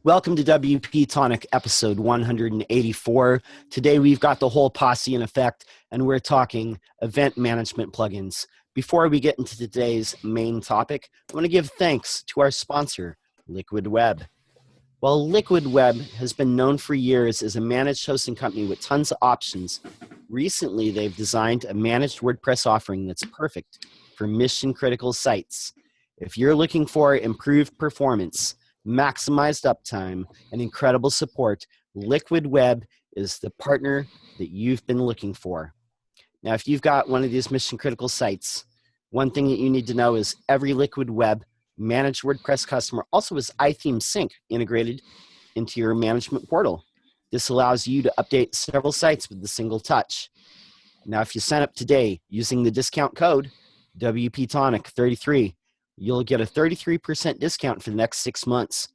Welcome to WP-Tonic episode 184. Today we've got the whole posse in effect, and we're talking event management plugins. Before we get into today's main topic, I want to give thanks to our sponsor, Liquid Web. While Liquid Web has been known for years as a managed hosting company with tons of options, recently they've designed a managed WordPress offering that's perfect for mission-critical sites. If you're looking for improved performance, maximized uptime, and incredible support, Liquid Web is the partner that you've been looking for. Now, if you've got one of these mission-critical sites, one thing that you need to know is every Liquid Web managed WordPress customer also has iTheme Sync integrated into your management portal. This allows you to update several sites with a single touch. Now, if you sign up today using the discount code WP-Tonic33, you'll get a 33% discount for the next 6 months.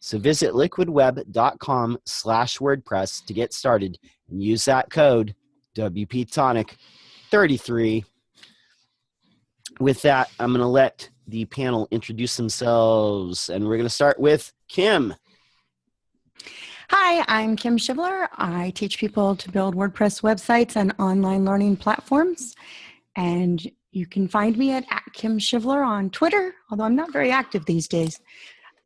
So visit liquidweb.com/WordPress to get started and use that code WP-Tonic33. With that, I'm going to let the panel introduce themselves, and we're going to start with Kim. Hi, I'm Kim Shivler. I teach people to build WordPress websites and online learning platforms. And you can find me at Kim Shivler on Twitter, although I'm not very active these days,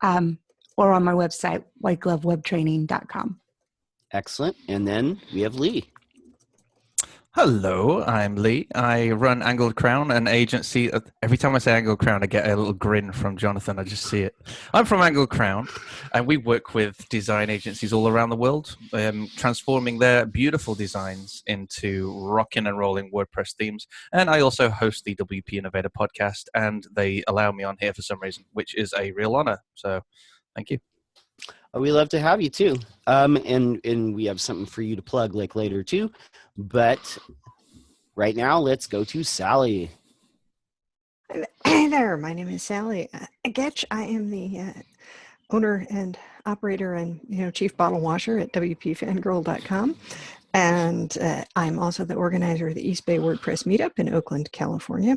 or on my website, whiteglovewebtraining.com. Excellent. And then we have Lee. Hello, I'm Lee. I run Angled Crown, an agency. Every time I say Angled Crown, I get a little grin from Jonathan. I just see it. I'm from Angled Crown, and we work with design agencies all around the world, transforming their beautiful designs into rocking and rolling WordPress themes. And I also host the WP Innovator podcast, and they allow me on here for some reason, which is a real honor. So thank you. We love to have you too. And we have something for you to plug like later too. But right now, let's go to Sally. Hey there, my name is Sally Getch. I am the owner and operator and chief bottle washer at WPFangirl.com. And I'm also the organizer of the East Bay WordPress meetup in Oakland, California.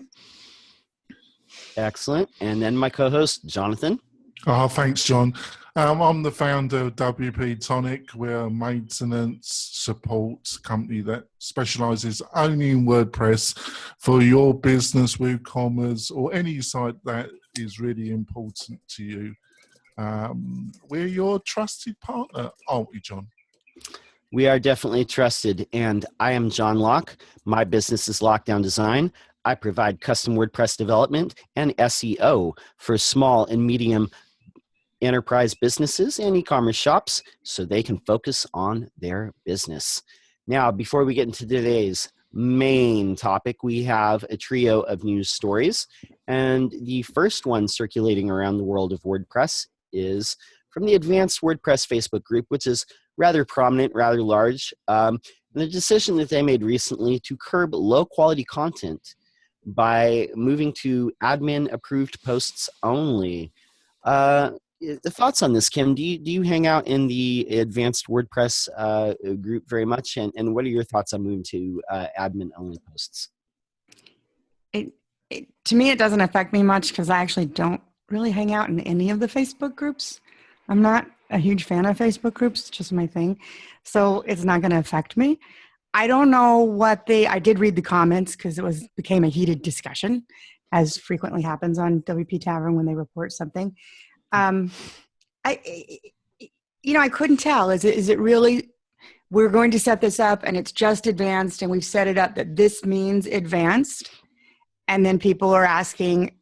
Excellent. And then my co-host, Jonathan. Oh, thanks, John. I'm the founder of WP-Tonic. We're a maintenance support company that specializes only in WordPress for your business, WooCommerce, or any site that is really important to you. We're your trusted partner, aren't we, John? We are definitely trusted, and I am John Locke. My business is Lockdown Design. I provide custom WordPress development and SEO for small and medium enterprise businesses and e-commerce shops so they can focus on their business. Now, before we get into today's main topic, we have a trio of news stories. And the first one circulating around the world of WordPress is from the Advanced WordPress Facebook group, which is rather prominent, rather large. And the decision that they made recently to curb low-quality content by moving to admin-approved posts only. The thoughts on this, Kim? Do you hang out in the Advanced WordPress group very much? And what are your thoughts on moving to admin-only posts? To me, it doesn't affect me much because I actually don't really hang out in any of the Facebook groups. I'm not a huge fan of Facebook groups. It's just my thing. So it's not going to affect me. I don't know I did read the comments because it became a heated discussion, as frequently happens on WP Tavern when they report something. I couldn't tell. Is it really, we're going to set this up and it's just advanced and we've set it up that this means advanced. And then people are asking,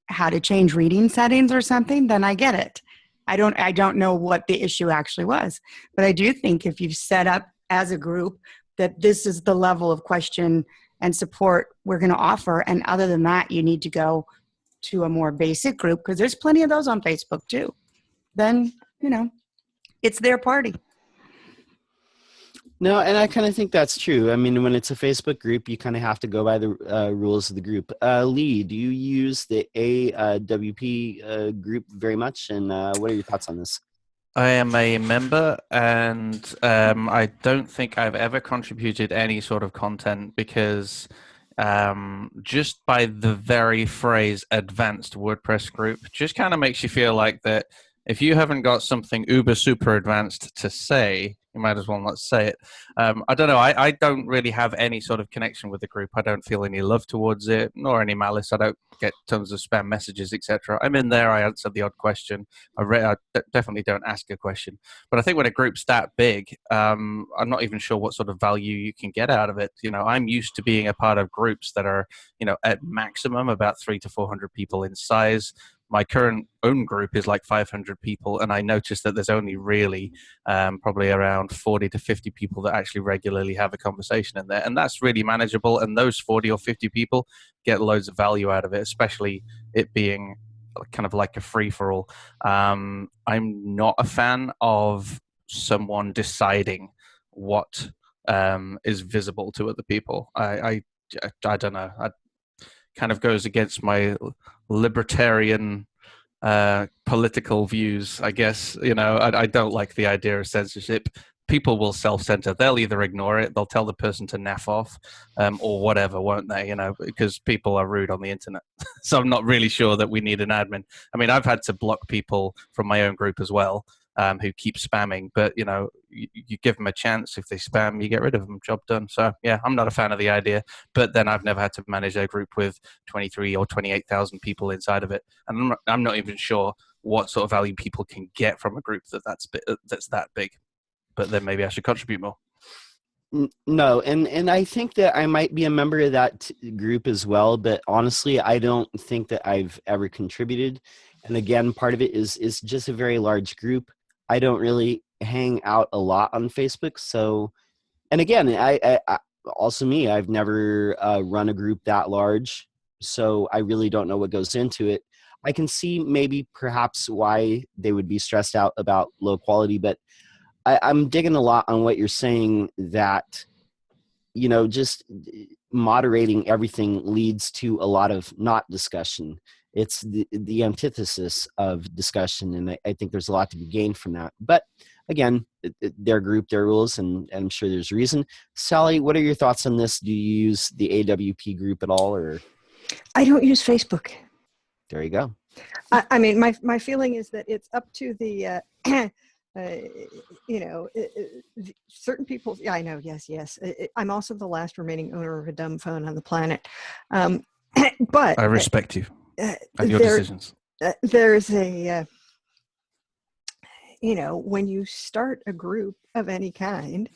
how to change reading settings or something, then I get it. I don't know what the issue actually was, but I do think if you've set up as a group that this is the level of question and support we're going to offer. And other than that, you need to go to a more basic group because there's plenty of those on Facebook too. Then, it's their party. No, and I kind of think that's true. I mean, when it's a Facebook group, you kind of have to go by the rules of the group. Lee, do you use the AWP group very much? And what are your thoughts on this? I am a member, and I don't think I've ever contributed any sort of content because just by the very phrase advanced WordPress group, just kind of makes you feel like that if you haven't got something uber super advanced to say, you might as well not say it. I don't know. I don't really have any sort of connection with the group. I don't feel any love towards it, nor any malice. I don't get tons of spam messages, etc. I'm in there. I answer the odd question. I definitely don't ask a question. But I think when a group's that big, I'm not even sure what sort of value you can get out of it. You know, I'm used to being a part of groups that are, you know, at maximum about 300 to 400 people in size. My current own group is like 500 people, and I noticed that there's only really probably around 40 to 50 people that actually regularly have a conversation in there, and that's really manageable. And those 40 or 50 people get loads of value out of it, especially it being kind of like a free-for-all. I'm not a fan of someone deciding what is visible to other people. I don't know. Kind of goes against my libertarian political views, I guess. You know, I don't like the idea of censorship. People will self-censor. They'll either ignore it, they'll tell the person to naff off, or whatever, won't they? You know, because people are rude on the internet. So I'm not really sure that we need an admin. I mean, I've had to block people from my own group as well, who keep spamming. But, you know, you give them a chance. If they spam, you get rid of them. Job done. So, yeah, I'm not a fan of the idea. But then I've never had to manage a group with 23 or 28,000 people inside of it. And I'm not even sure what sort of value people can get from a group that's that big. But then maybe I should contribute more. No, and I think that I might be a member of that group as well, but honestly, I don't think that I've ever contributed. And again, part of it is just a very large group. I don't really hang out a lot on Facebook. So, and again, I also me, I've never run a group that large, so I really don't know what goes into it. I can see maybe perhaps why they would be stressed out about low quality, but I'm digging a lot on what you're saying, that, you know, just moderating everything leads to a lot of not discussion. It's the antithesis of discussion, and I think there's a lot to be gained from that. But again, their group, their rules, and I'm sure there's a reason. Sally, what are your thoughts on this? Do you use the AWP group at all, or? I don't use Facebook. There you go. I mean, my feeling is that it's up to the, you know, certain people. Yeah, I know. Yes. I'm also the last remaining owner of a dumb phone on the planet. But I respect you and your decisions. There's a, you know, when you start a group of any kind,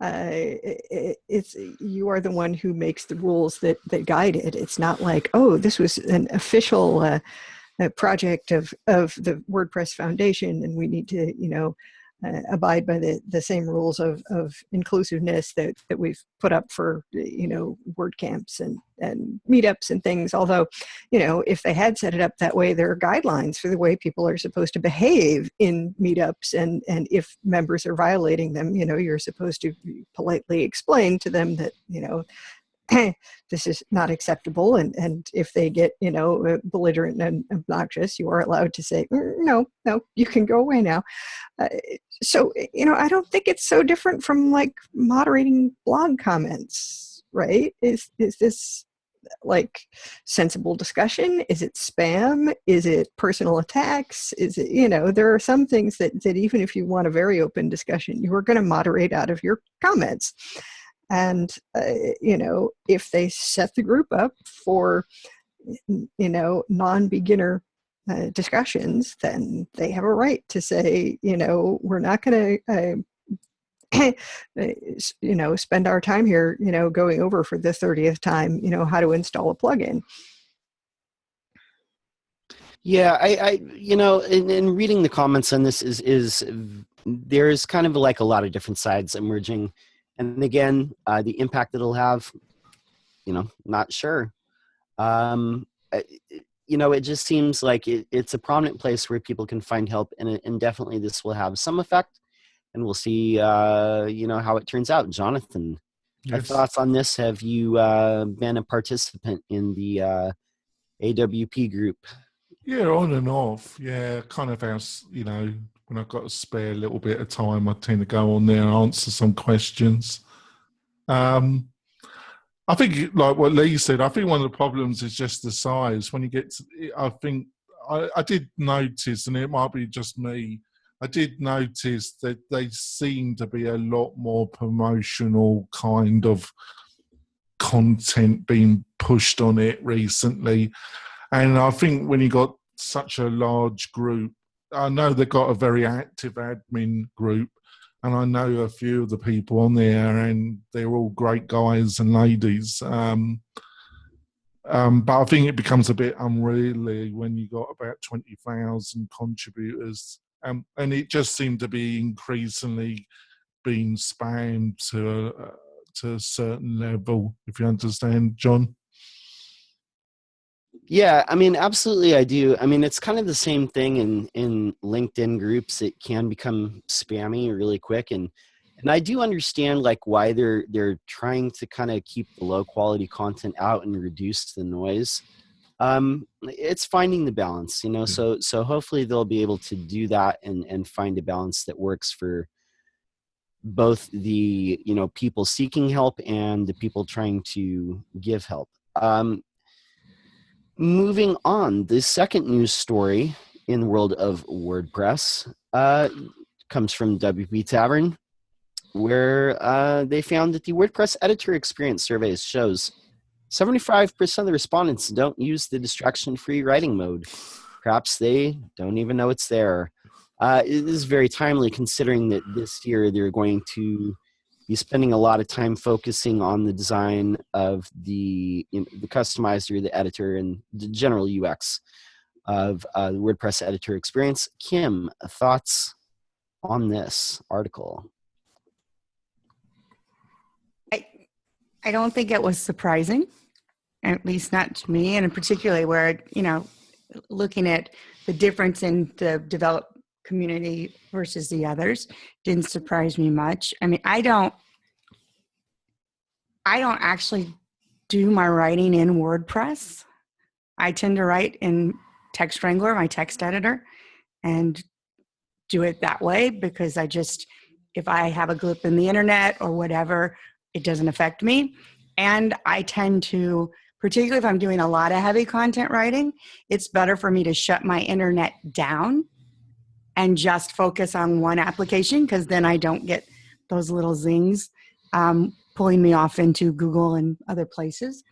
it's you are the one who makes the rules that guide it. It's not like, oh, this was an official project of the WordPress Foundation, and we need to, you know, abide by the same rules of inclusiveness that we've put up for, you know, WordCamps and meetups and things. Although, you know, if they had set it up that way, there are guidelines for the way people are supposed to behave in meetups, and if members are violating them, you know, you're supposed to politely explain to them that, you know, this is not acceptable, and if they get, you know, belligerent and obnoxious, you are allowed to say, no, you can go away now. So, you know, I don't think it's so different from like moderating blog comments, right? Is this like sensible discussion? Is it spam? Is it personal attacks? Is it, you know, there are some things that even if you want a very open discussion, you are going to moderate out of your comments. And, you know, if they set the group up for, you know, non-beginner discussions, then they have a right to say, you know, we're not going to, you know, spend our time here, you know, going over for the 30th time, you know, how to install a plugin. Yeah, I you know, in reading the comments on this is there's kind of like a lot of different sides emerging. And again, the impact it'll have, you know, not sure. You know, it just seems like it's a prominent place where people can find help, and definitely this will have some effect, and we'll see, you know, how it turns out. Jonathan, Yes. thoughts on this? Have you been a participant in the AWP group? Yeah, on and off. Yeah, kind of as, you know, when I've got a spare little bit of time, I tend to go on there and answer some questions. I think, like what Lee said, I think one of the problems is just the size. When you get to, I think, I did notice, and it might be just me, I did notice that they seem to be a lot more promotional kind of content being pushed on it recently. And I think when you got such a large group, I know they've got a very active admin group, and I know a few of the people on there, and they're all great guys and ladies. But I think it becomes a bit unruly when you got about 20,000 contributors. And it just seemed to be increasingly being spammed to a certain level, if you understand, John. Yeah, I mean, absolutely, I do. I mean, it's kind of the same thing in LinkedIn groups. It can become spammy really quick, and I do understand like why they're trying to kind of keep the low quality content out and reduce the noise. It's finding the balance, you know. So hopefully they'll be able to do that and find a balance that works for both the, you know, people seeking help and the people trying to give help. Moving on, the second news story in the world of WordPress comes from WP Tavern, where they found that the WordPress editor experience surveys shows 75% of the respondents don't use the distraction-free writing mode. Perhaps they don't even know it's there. It is very timely considering that this year they're going to be spending a lot of time focusing on the design of the customizer, the editor, and the general UX of the WordPress editor experience. Kim, thoughts on this article? I don't think it was surprising, at least not to me, and particularly where, you know, looking at the difference in the developed community versus the others didn't surprise me much. I mean, I don't actually do my writing in WordPress. I tend to write in Text Wrangler, my text editor, and do it that way because if I have a glitch in the internet or whatever, it doesn't affect me. And I tend to, particularly if I'm doing a lot of heavy content writing, it's better for me to shut my internet down and just focus on one application, because then I don't get those little zings pulling me off into Google and other places.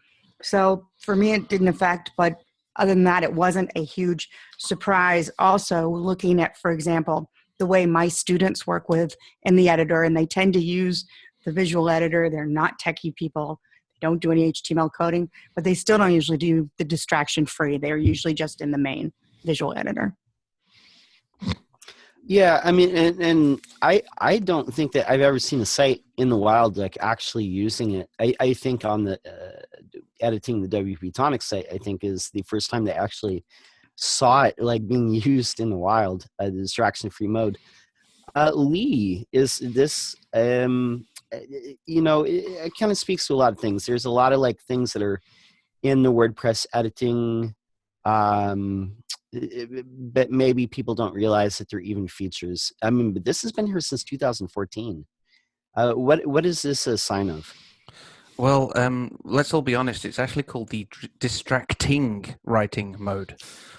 So for me, it didn't affect, but other than that, it wasn't a huge surprise. Also, looking at, for example, the way my students work with in the editor, and they tend to use the visual editor. They're not techie people. They don't do any HTML coding, but they still don't usually do the distraction free. They're usually just in the main visual editor. Yeah, I mean, and I don't think that I've ever seen a site in the wild like actually using it. I think on the editing the WP-Tonic site, I think is the first time they actually saw it like being used in the wild, the distraction-free mode. Lee, is this, you know, it kind of speaks to a lot of things. There's a lot of like things that are in the WordPress editing, but maybe people don't realize that they're even features. I mean, but this has been here since 2014. What is this a sign of? Well, let's all be honest. It's actually called the distracting writing mode,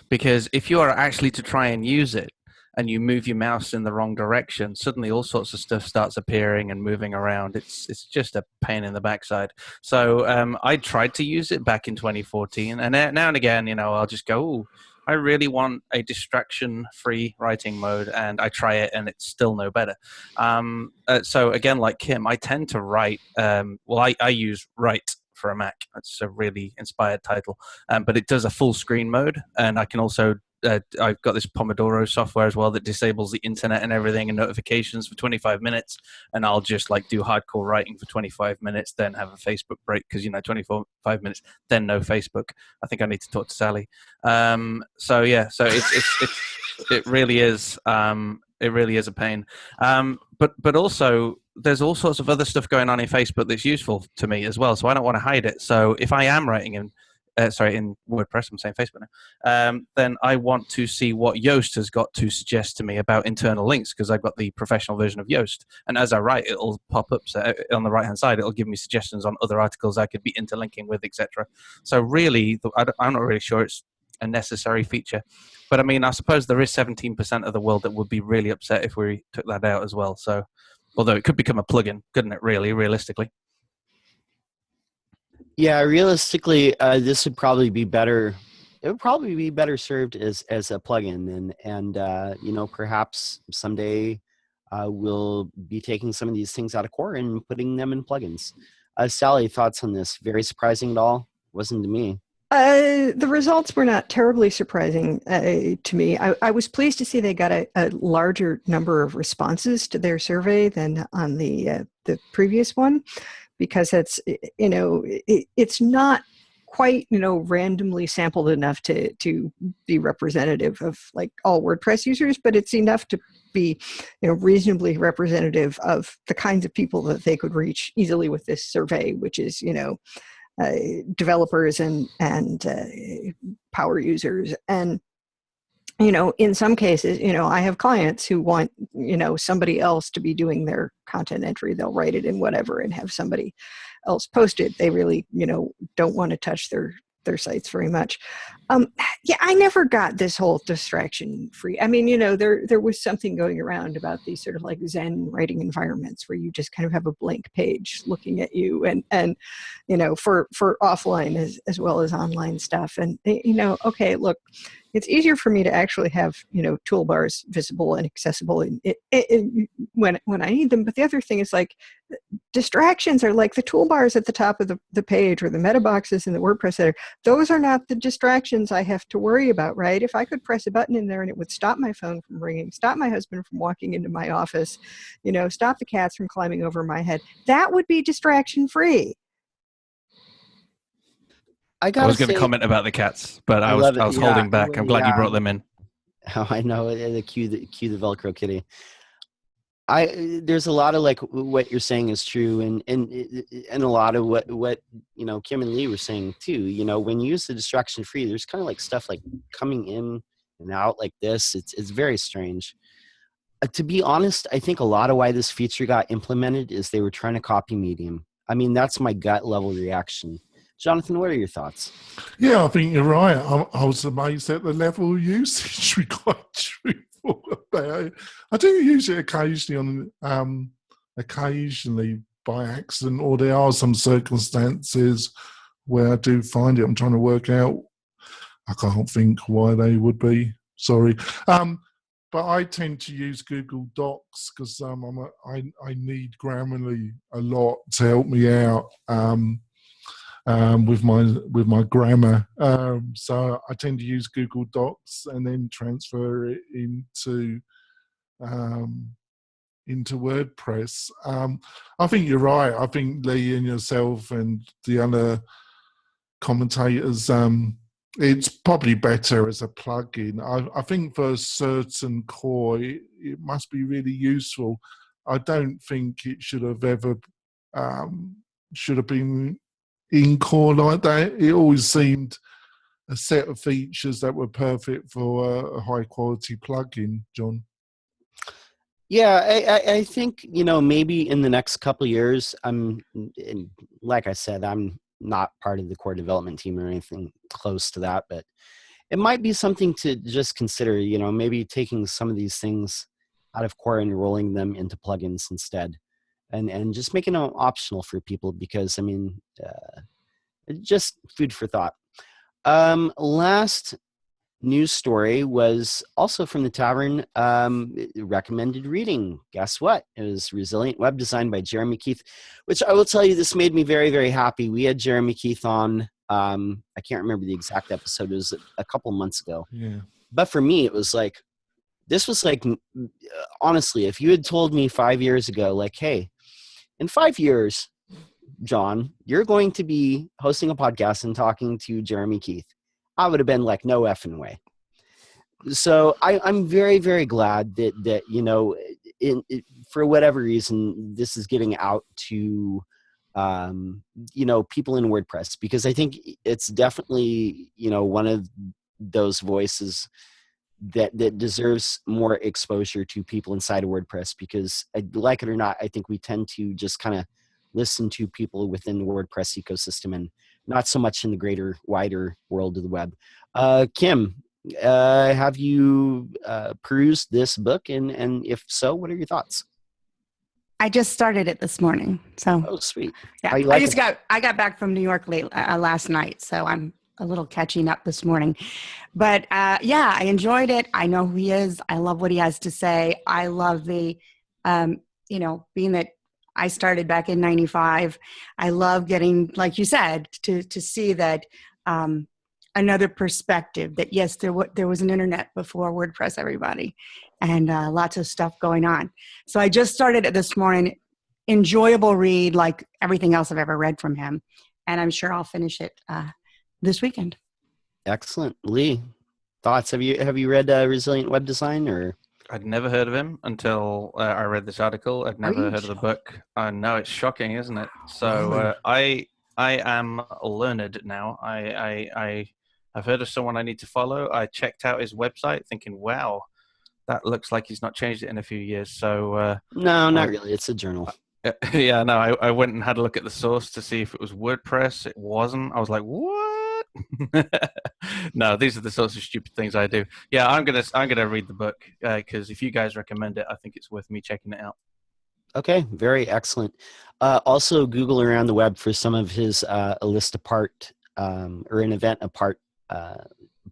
because if you are actually to try and use it and you move your mouse in the wrong direction, suddenly all sorts of stuff starts appearing and moving around. It's just a pain in the backside. So I tried to use it back in 2014, and now and again, you know, I'll just go, ooh, I really want a distraction-free writing mode, and I try it, and it's still no better. So again, like Kim, I tend to write. I use Write for a Mac. That's a really inspired title, but it does a full screen mode, and I can also. I've got this Pomodoro software as well that disables the internet and everything and notifications for 25 minutes. And I'll just like do hardcore writing for 25 minutes, then have a Facebook break because, you know, 25 minutes, then no Facebook. I think I need to talk to Sally. So it really is. It really is a pain. But also there's all sorts of other stuff going on in Facebook that's useful to me as well. So I don't want to hide it. So if I am writing in WordPress, I'm saying Facebook now, then I want to see what Yoast has got to suggest to me about internal links, because I've got the professional version of Yoast. And as I write, it'll pop up on the right-hand side. It'll give me suggestions on other articles I could be interlinking with, etc. So really, I'm not really sure it's a necessary feature. But I mean, I suppose there is 17% of the world that would be really upset if we took that out as well. So, although it could become a plugin, couldn't it, really, realistically? Yeah, realistically, this would probably be better. It would probably be better served as a plugin, and you know, perhaps someday we'll be taking some of these things out of core and putting them in plugins. Sally, thoughts on this? Very surprising at all? Wasn't to me. The results were not terribly surprising to me. I was pleased to see they got a larger number of responses to their survey than on the previous one, because it's, you know, it's not quite, you know, randomly sampled enough to be representative of like all WordPress users, but it's enough to be, you know, reasonably representative of the kinds of people that they could reach easily with this survey, which is, you know, developers and power users. And, you know, in some cases, you know, I have clients who want, you know, somebody else to be doing their content entry. They'll write it in whatever and have somebody else post it. They really, you know, don't want to touch their sites very much. Yeah, I never got this whole distraction free. I mean, you know, there was something going around about these sort of like Zen writing environments where you just kind of have a blank page looking at you, and you know, for offline as well as online stuff. And you know, okay, look, it's easier for me to actually have, you know, toolbars visible and accessible when I need them. But the other thing is, like, distractions are like the toolbars at the top of the page or the meta boxes in the WordPress editor. Those are not the distractions I have to worry about, right? If I could press a button in there and it would stop my phone from ringing, stop my husband from walking into my office, you know, stop the cats from climbing over my head, that would be distraction free. I was going to comment about the cats, but I was holding back. I'm glad you brought them in. Oh, I know. Cue the Velcro kitty. There's a lot of, like, what you're saying is true, and a lot of what you know, Kim and Lee were saying too. You know, when you use the distraction free, there's kind of like stuff like coming in and out like this. It's very strange. To be honest, I think a lot of why this feature got implemented is they were trying to copy Medium. I mean, that's my gut level reaction. Jonathan, what are your thoughts? Yeah, I think you're right. I was amazed at the level of usage we got truthful about it. I do use it occasionally occasionally by accident, or there are some circumstances where I do find it. I'm trying to work out. I can't think why they would be. Sorry. But I tend to use Google Docs because I need Grammarly a lot to help me out. With my grammar, so I tend to use Google Docs and then transfer it into WordPress. I think you're right. I think Lee and yourself and the other commentators, it's probably better as a plugin. I think for a certain core, it must be really useful. I don't think it should have ever been in core like that. It always seemed a set of features that were perfect for a high quality plugin, John. Yeah, I think, you know, maybe in the next couple of years, like I said, I'm not part of the core development team or anything close to that, but it might be something to just consider, you know, maybe taking some of these things out of core and rolling them into plugins instead. And just making them optional for people, because, I mean, just food for thought. Last news story was also from the Tavern. Recommended reading. Guess what? It was Resilient Web Design by Jeremy Keith, which I will tell you, this made me very, very happy. We had Jeremy Keith on. I can't remember the exact episode. It was a couple months ago. Yeah. But for me, it was like, this was like, honestly, if you had told me 5 years ago, like, hey, in 5 years, John, you're going to be hosting a podcast and talking to Jeremy Keith, I would have been like, no effing way. So I'm very, very glad that you know, for whatever reason, this is getting out to people in WordPress, because I think it's definitely, one of those voices that deserves more exposure to people inside of WordPress, because like it or not, I think we tend to just kind of listen to people within the WordPress ecosystem and not so much in the greater, wider world of the web. Kim, have you perused this book? And if so, what are your thoughts? I just started it this morning. So, Oh, sweet. yeah, How you like I got back from New York last night. So I'm a little catching up this morning. But yeah, I enjoyed it. I know who he is. I love what he has to say. I love the, being that I started back in 95, I love getting, like you said, to see that another perspective that, yes, there was an internet before WordPress, everybody, and lots of stuff going on. So I just started it this morning. Enjoyable read, like everything else I've ever read from him. And I'm sure I'll finish it this weekend. Excellent. Lee, thoughts? Have you read Resilient Web Design? Or I'd never heard of him until I read this article. I'd never heard of the book. I know, it's shocking, isn't it? So I am learned now. I've heard of someone I need to follow. I checked out his website thinking, wow, that looks like he's not changed it in a few years. So no, not really. It's a journal. Yeah, no, I went and had a look at the source to see if it was WordPress. It wasn't. I was like, what? No, these are the sorts of stupid things I do. Yeah, I'm gonna read the book because if you guys recommend it, I think it's worth me checking it out. Okay, very excellent. Also, Google around the web for some of his a list apart or an event apart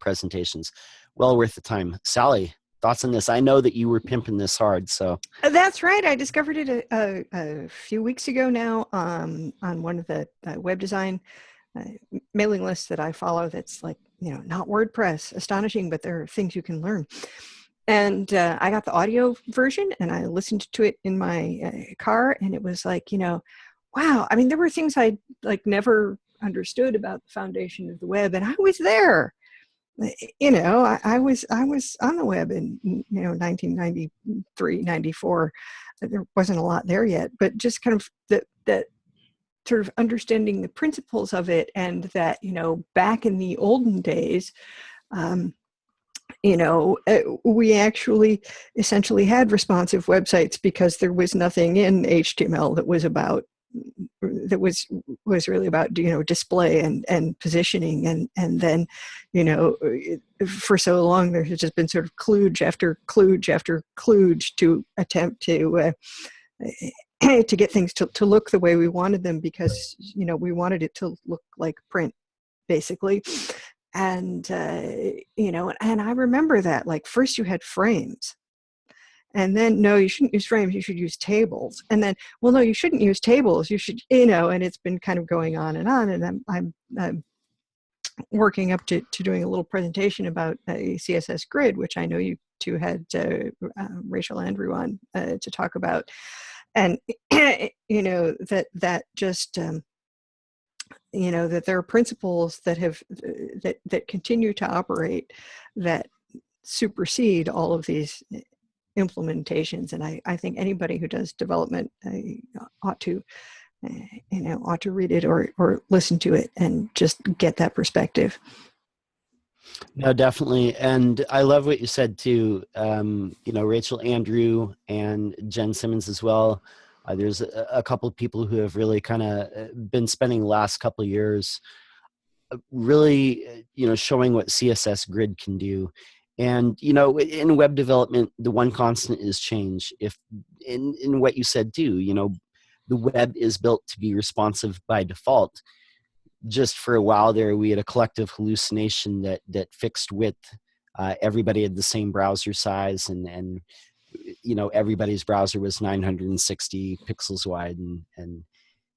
presentations. Well worth the time. Sally, thoughts on this? I know that you were pimping this hard, so. That's right. I discovered it a few weeks ago now on one of the web design mailing lists that I follow. That's like, not WordPress, astonishing, but there are things you can learn. And I got the audio version and I listened to it in my car, and it was like, wow. I mean, there were things I never understood about the foundation of the web, and I was there. I was on the web in 1993, 94. There wasn't a lot there yet, but just kind of that sort of understanding the principles of it, and that back in the olden days, we actually essentially had responsive websites because there was nothing in HTML that was really about display and positioning, and then for so long there has just been sort of kludge after kludge after kludge to attempt to to get things to look the way we wanted them, because we wanted it to look like print basically. And and I remember that, like, first you had frames, and then, no, you shouldn't use frames, you should use tables. And then, well, no, you shouldn't use tables, you should, and it's been kind of going on. And I'm working up to doing a little presentation about a CSS grid, which I know you two had Rachel Andrew on to talk about. And, that just, that there are principles that have, that continue to operate, that supersede all of these implementations. And I think anybody who does development ought to read it or listen to it and just get that perspective. No, definitely. And I love what you said too. Rachel Andrew and Jen Simmons as well. There's a couple of people who have really kind of been spending the last couple of years really, showing what CSS grid can do. And, in web development, the one constant is change. If in what you said too, the web is built to be responsive by default. Just for a while there, we had a collective hallucination that fixed width, everybody had the same browser size, and everybody's browser was 960 pixels wide, and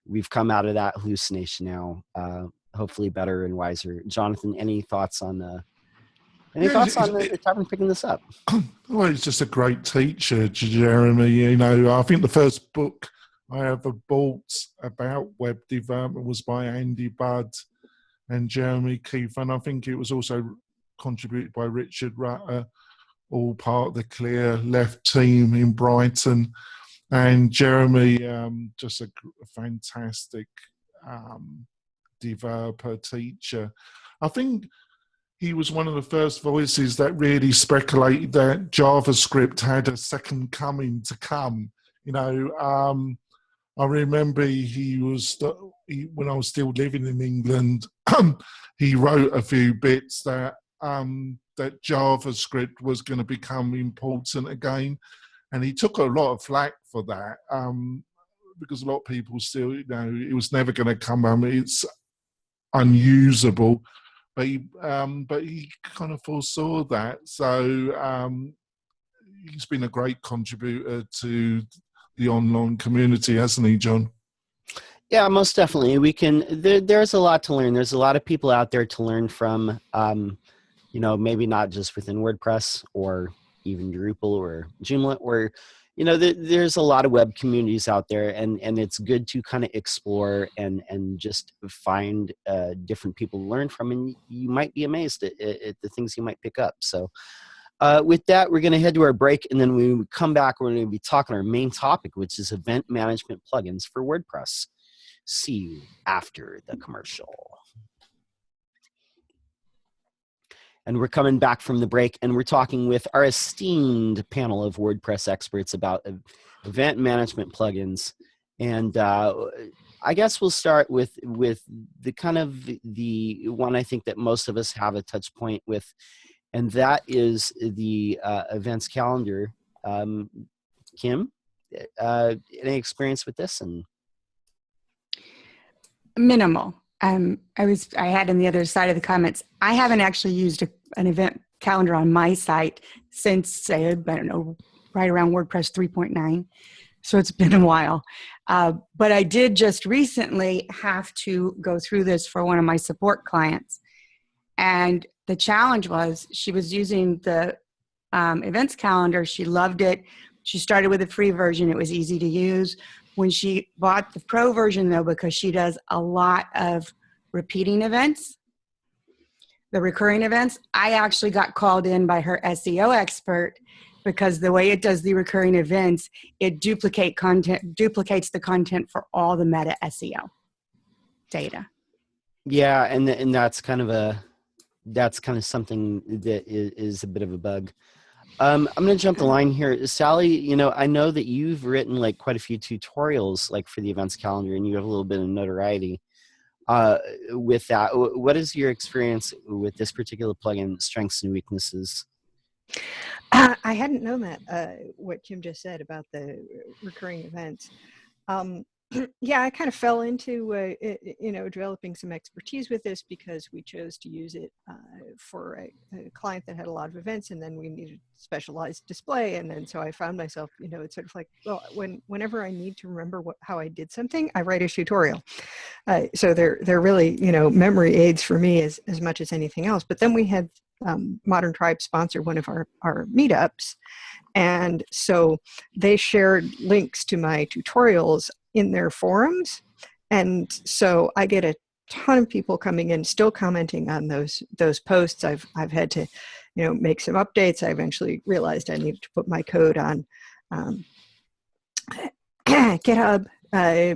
we've come out of that hallucination now, hopefully better and wiser. Jonathan, any thoughts on the topic picking this up? Well, he's just a great teacher, Jeremy. I think the first book I ever bought about web development was by Andy Budd and Jeremy Keefe, and I think it was also contributed by Richard Rutter, all part of the Clear Left team in Brighton. And Jeremy, just a fantastic developer, teacher. I think he was one of the first voices that really speculated that JavaScript had a second coming to come. You know, I remember when I was still living in England, he wrote a few bits that that JavaScript was going to become important again, and he took a lot of flack for that because a lot of people still, you know, it was never going to come. It's unusable. But he kind of foresaw that. So he's been a great contributor to the online community, hasn't he, John? Yeah, most definitely. We can. There's a lot to learn. There's a lot of people out there to learn from. You know, maybe not just within WordPress or even Drupal or Joomla, or there's a lot of web communities out there, and it's good to kind of explore and just find different people to learn from, and you might be amazed at the things you might pick up. So with that, we're going to head to our break, and then when we come back, we're going to be talking our main topic, which is event management plugins for WordPress. See you after the commercial. And we're coming back from the break, and we're talking with our esteemed panel of WordPress experts about event management plugins. And I guess we'll start with the kind of the one I think that most of us have a touch point with, and that is the events calendar. Kim, any experience with this? And Minimal. I had on the other side of the comments, I haven't actually used an event calendar on my site since, say, I don't know, right around WordPress 3.9. So it's been a while. But I did just recently have to go through this for one of my support clients. And the challenge was she was using the events calendar. She loved it. She started with a free version. It was easy to use. When she bought the pro version, though, because she does a lot of repeating events, the recurring events, I actually got called in by her SEO expert because the way it does the recurring events, it duplicates the content for all the meta SEO data. yeah, and that's kind of something that is a bit of a bug. I'm going to jump the line here. Sally, I know that you've written like quite a few tutorials like for the events calendar, and you have a little bit of notoriety with that. What is your experience with this particular plugin, strengths and weaknesses? I hadn't known that, what Kim just said about the recurring events. Yeah, I kind of fell into, developing some expertise with this because we chose to use it for a client that had a lot of events, and then we needed specialized display. And then so I found myself, it's sort of like, well, whenever I need to remember how I did something, I write a tutorial. So they're really, memory aids for me as much as anything else. But then we had Modern Tribe sponsor one of our meetups. And so they shared links to my tutorials in their forums. And so I get a ton of people coming in, still commenting on those posts. I've had to, make some updates. I eventually realized I needed to put my code on GitHub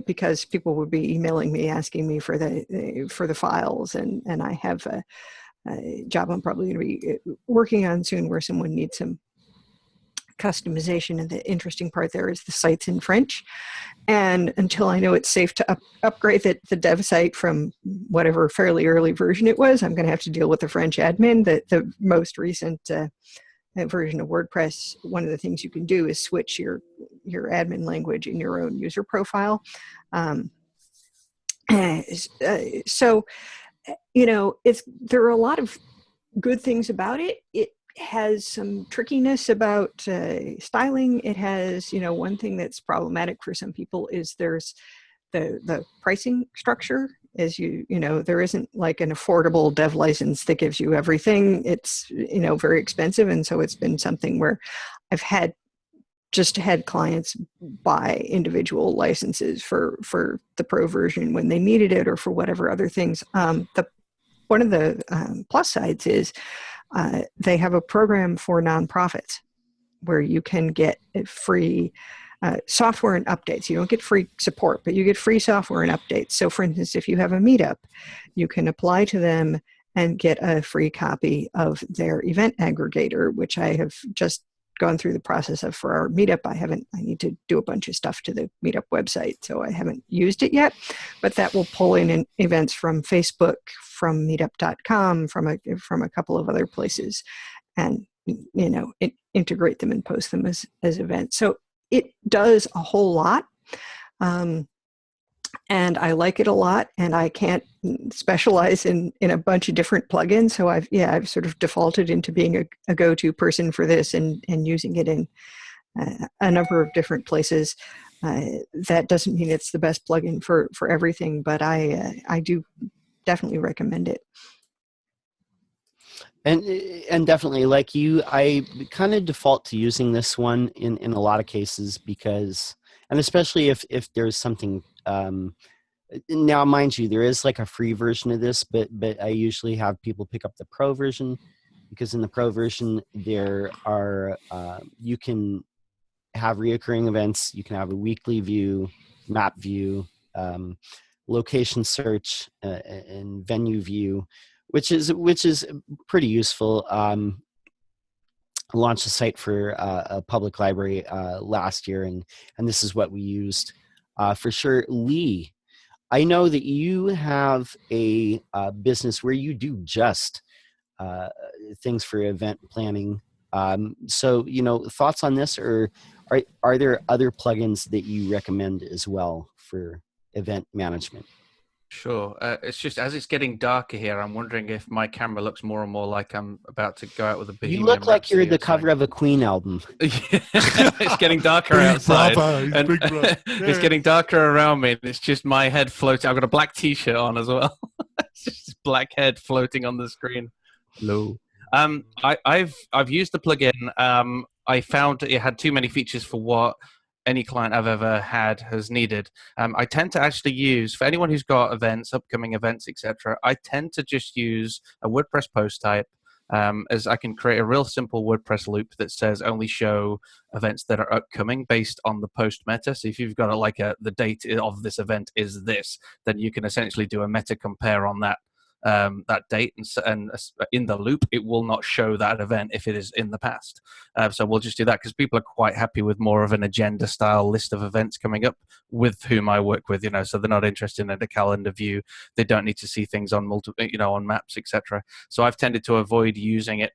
because people would be emailing me, asking me for the files. And I have a job I'm probably going to be working on soon where someone needs some customization, and the interesting part there is the site's in French, and until I know it's safe to upgrade the dev site from whatever fairly early version it was, I'm going to have to deal with the French admin. The most recent version of WordPress, one of the things you can do is switch your admin language in your own user profile. So there are a lot of good things about it. It has some trickiness about styling. It has, one thing that's problematic for some people is there's the pricing structure. As there isn't like an affordable dev license that gives you everything. It's, very expensive. And so it's been something where I've had clients buy individual licenses for the pro version when they needed it or for whatever other things. One of the plus sides is they have a program for nonprofits where you can get a free software and updates. You don't get free support, but you get free software and updates. So for instance, if you have a meetup, you can apply to them and get a free copy of their event aggregator, which I have just gone through the process of for our meetup. I need to do a bunch of stuff to the meetup website, so I haven't used it yet, but that will pull in events from Facebook, from meetup.com, from a couple of other places, and integrate them and post them as events. So it does a whole lot. And I like it a lot, and I can't specialize in a bunch of different plugins. So I've sort of defaulted into being a go-to person for this and using it in a number of different places. That doesn't mean it's the best plugin for everything, but I do definitely recommend it. And definitely, like you, I kind of default to using this one in a lot of cases because, and especially if there's something. Now, mind you, there is like a free version of this, but I usually have people pick up the pro version because in the pro version there are you can have reoccurring events, you can have a weekly view, map view, location search, and venue view, which is pretty useful. I launched a site for a public library last year, and this is what we used for sure. Lee, I know that you have a business where you do just things for event planning. So, thoughts on this, or are there other plugins that you recommend as well for event management? Sure. It's just as it's getting darker here, I'm wondering if my camera looks more and more like I'm about to go out with a Bohemian You look like you're Rhapsody the cover of a Queen album. It's getting darker outside. Bravo, big brother. It's getting darker around me. And it's just my head floating. I've got a black T-shirt on as well. It's just this black head floating on the screen. Hello. I've used the plugin. I found it had too many features for what any client I've ever had has needed. I tend to actually use, for anyone who's got events, upcoming events, etc., I tend to just use a WordPress post type, as I can create a real simple WordPress loop that says only show events that are upcoming based on the post meta. So if you've got the date of this event is this, then you can essentially do a meta compare on that date, and in the loop it will not show that event if it is in the past. So we'll just do that because people are quite happy with more of an agenda style list of events coming up with whom I work with, so they're not interested in a calendar view. They don't need to see things on multiple, on maps, etc. So I've tended to avoid using it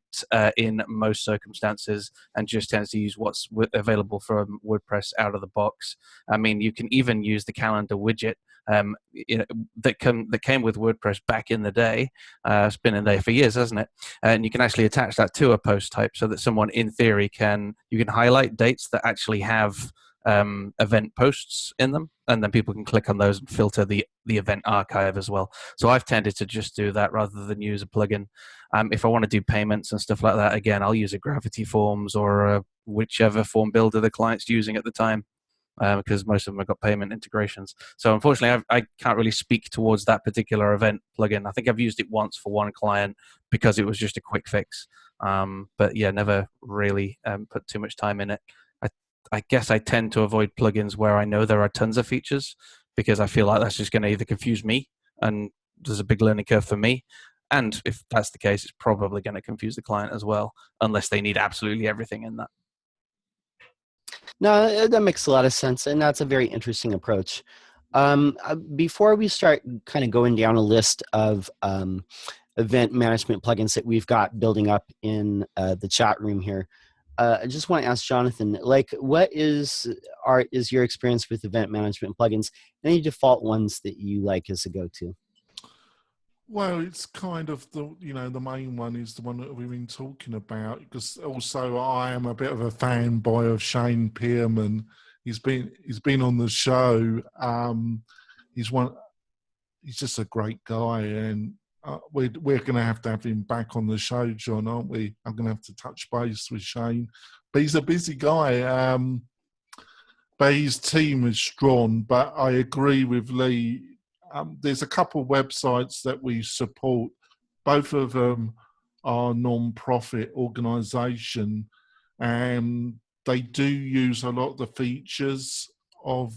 in most circumstances and just tends to use what's available from WordPress out of the box. I mean, you can even use the calendar widget that came with WordPress back in the day. It's been in there for years, hasn't it? And you can actually attach that to a post type so that someone, in theory, you can highlight dates that actually have event posts in them, and then people can click on those and filter the event archive as well. So I've tended to just do that rather than use a plugin. If I want to do payments and stuff like that, again, I'll use a Gravity Forms or whichever form builder the client's using at the time. Because most of them have got payment integrations. So unfortunately, I can't really speak towards that particular event plugin. I think I've used it once for one client because it was just a quick fix. But yeah, never really put too much time in it. I guess I tend to avoid plugins where I know there are tons of features because I feel like that's just going to either confuse me, and there's a big learning curve for me. And if that's the case, it's probably going to confuse the client as well, unless they need absolutely everything in that. No, that makes a lot of sense, and that's a very interesting approach. Before we start kind of going down a list of event management plugins that we've got building up in the chat room here, I just want to ask Jonathan, what is your experience with event management plugins? Any default ones that you like as a go-to? Well, it's kind of the main one is the one that we've been talking about, because also I am a bit of a fanboy of Shane Pearman. He's been on the show. He's just a great guy, and we're going to have him back on the show, John, aren't we? I'm going to have to touch base with Shane, but he's a busy guy. But his team is strong. But I agree with Lee. There's a couple of websites that we support. Both of them are non-profit organisation, and they do use a lot of the features of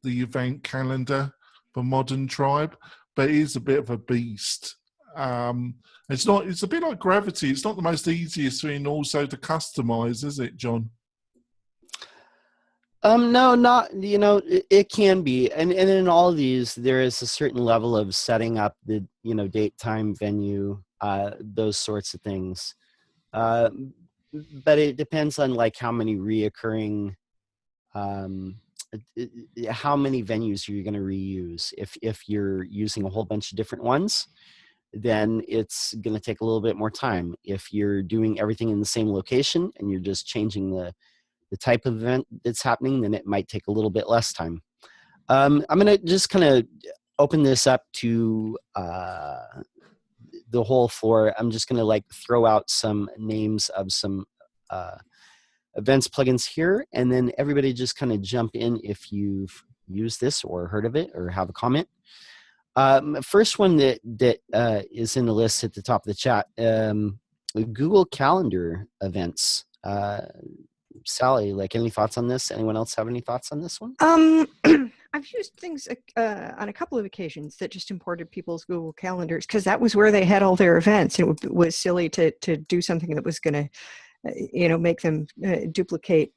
the event calendar for Modern Tribe, but it is a bit of a beast. It's a bit like Gravity. It's not the most easiest thing also to customize, is it, John? No, not, it can be. And in all of these, there is a certain level of setting up the, date, time, venue, those sorts of things. But it depends on like how many reoccurring, how many venues are you going to reuse? If you're using a whole bunch of different ones, then it's going to take a little bit more time. If you're doing everything in the same location and you're just changing the type of event that's happening, then it might take a little bit less time. I'm going to just kind of open this up to the whole floor. I'm just going to like throw out some names of some events plugins here, and then everybody just kind of jump in if you've used this or heard of it or have a comment. First one that is in the list at the top of the chat, Google Calendar events. Sally, like, any thoughts on this? Anyone else have any thoughts on this one? I've used things on a couple of occasions that just imported people's Google calendars because that was where they had all their events. It was silly to do something that was going to, make them duplicate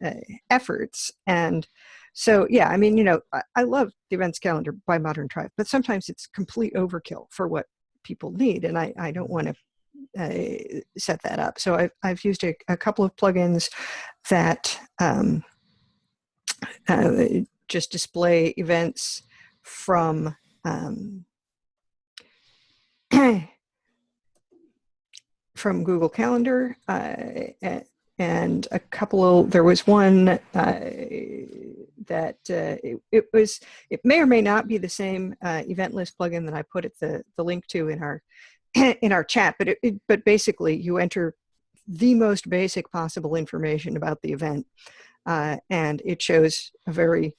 efforts. And so, yeah, I mean, I love the events calendar by Modern Tribe, but sometimes it's complete overkill for what people need, and I don't want to set that up. So I've used a couple of plugins that just display events from from Google Calendar, and a couple. There was one that it may or may not be the same event list plugin that I put the link to in our chat, but basically you enter the most basic possible information about the event, and it shows a very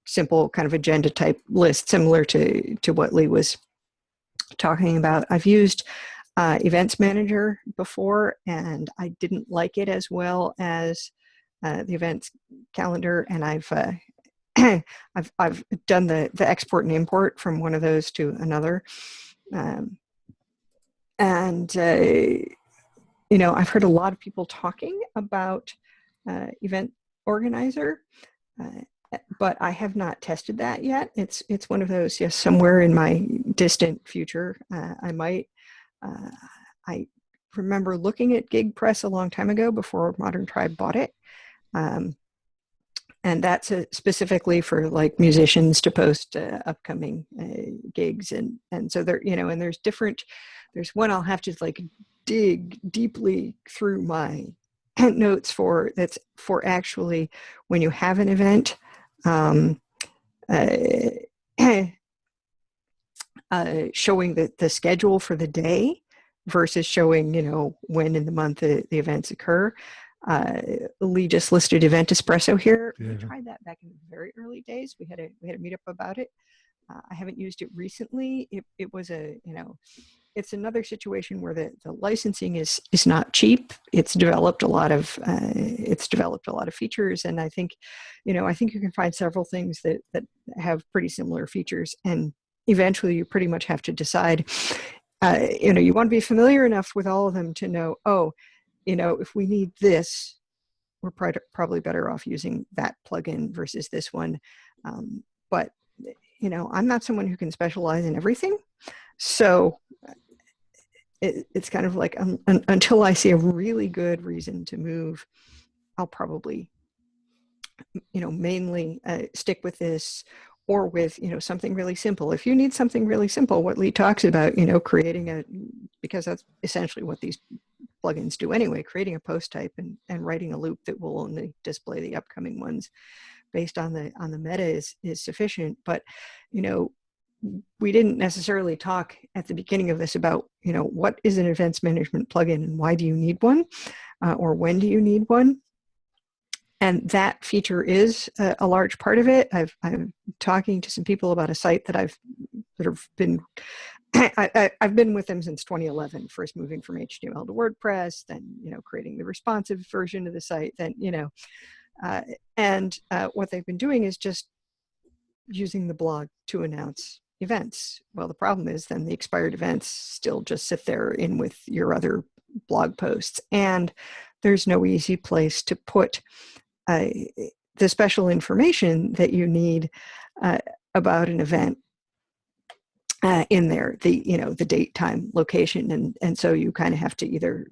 simple kind of agenda type list, similar to what Lee was talking about. I've used Events Manager before, and I didn't like it as well as the events calendar, and I've done the export and import from one of those to another. And I've heard a lot of people talking about Event Organiser, but I have not tested that yet. It's one of those, yes, somewhere in my distant future, I might. I remember looking at GigPress a long time ago before Modern Tribe bought it. And that's specifically for like musicians to post upcoming gigs. And so there, and there's one I'll have to like dig deeply through my notes for, that's for actually when you have an event, showing the schedule for the day versus showing, when in the month the events occur. Lee just listed Event Espresso here. Yeah. We tried that back in the very early days. We had a meetup about it. I haven't used it recently. It was it's another situation where the licensing is not cheap. It's developed a lot of features, and I think you can find several things that have pretty similar features, and eventually you pretty much have to decide. You want to be familiar enough with all of them to know, if we need this, we're probably better off using that plugin versus this one. But I'm not someone who can specialize in everything, so it's kind of like until I see a really good reason to move, I'll probably mainly stick with this, or with something really simple. If you need something really simple, what Lee talks about, creating because that's essentially what these plugins do anyway, creating a post type and writing a loop that will only display the upcoming ones based on the meta is sufficient. But we didn't necessarily talk at the beginning of this about what is an events management plugin and why do you need one, or when do you need one. And that feature is a large part of it. I'm talking to some people about a site that have been I've been with them since 2011, first moving from HTML to WordPress, then, creating the responsive version of the site, then, what they've been doing is just using the blog to announce events. Well, the problem is then the expired events still just sit there in with your other blog posts, and there's no easy place to put the special information that you need about an event in there, the date, time, location, and so you kind of have to either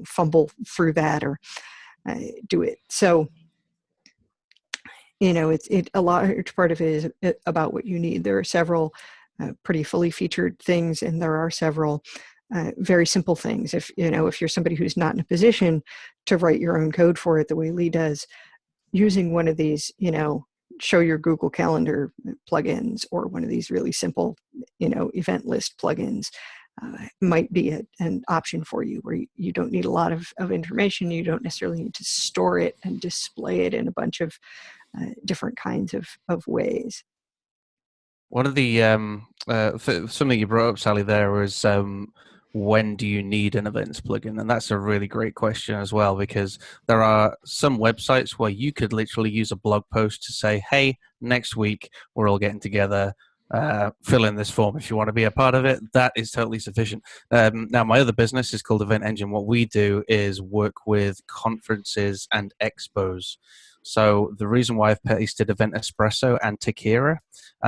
fumble through that or do it. So a large part of it is about what you need. There are several pretty fully featured things, and there are several very simple things. If you're somebody who's not in a position to write your own code for it the way Lee does, using one of these, show your Google Calendar plugins or one of these really simple, event list plugins might be an option for you, where you don't need a lot of information. You don't necessarily need to store it and display it in a bunch of different kinds of ways. One of the something you brought up, Sally, there was when do you need an events plugin? And that's a really great question as well, because there are some websites where you could literally use a blog post to say, hey, next week we're all getting together, fill in this form if you want to be a part of it. That is totally sufficient. Now, my other business is called Event Engine. What we do is work with conferences and expos. So the reason why I've pasted Event Espresso and Tickera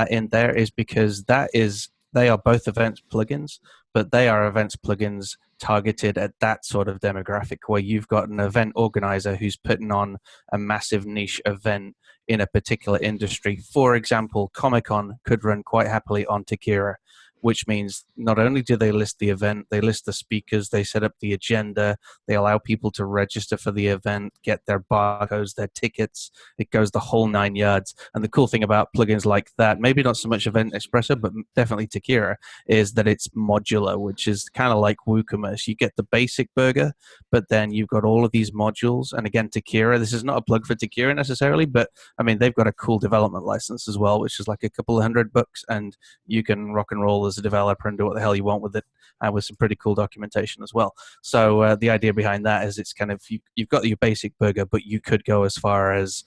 in there is because they are both events plugins, but they are events plugins targeted at that sort of demographic, where you've got an event organizer who's putting on a massive niche event in a particular industry. For example, Comic-Con could run quite happily on Tickera, which means not only do they list the event, they list the speakers, they set up the agenda, they allow people to register for the event, get their barcodes, their tickets. It goes the whole 9 yards. And the cool thing about plugins like that, maybe not so much Event Espresso, but definitely Tickera, is that it's modular, which is kind of like WooCommerce. You get the basic burger, but then you've got all of these modules. And again, Tickera, this is not a plug for Tickera necessarily, but I mean, they've got a cool development license as well, which is like a couple of $100, and you can rock and roll as a developer and do what the hell you want with it, with some pretty cool documentation as well. So the idea behind that is it's kind of, you've got your basic burger, but you could go as far as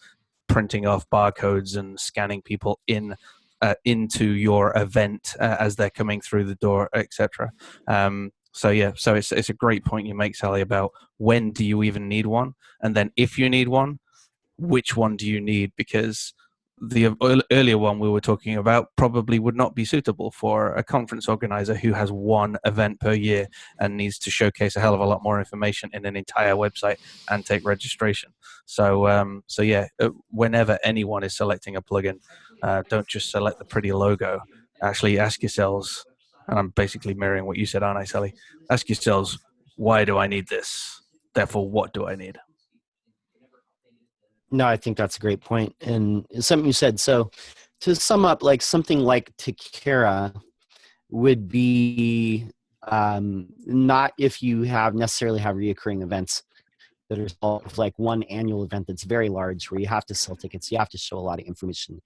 printing off barcodes and scanning people into your event as they're coming through the door, etc. So it's a great point you make, Sally, about when do you even need one, and then if you need one, which one do you need? Because the earlier one we were talking about probably would not be suitable for a conference organizer who has one event per year and needs to showcase a hell of a lot more information in an entire website and take registration. So whenever anyone is selecting a plugin, don't just select the pretty logo. Actually ask yourselves, and I'm basically mirroring what you said, aren't I, Sally? Ask yourselves, why do I need this? Therefore, what do I need? No, I think that's a great point. And something you said. So to sum up, like something like Tickera would be not if you necessarily have reoccurring events that are like one annual event that's very large where you have to sell tickets, you have to show a lot of information.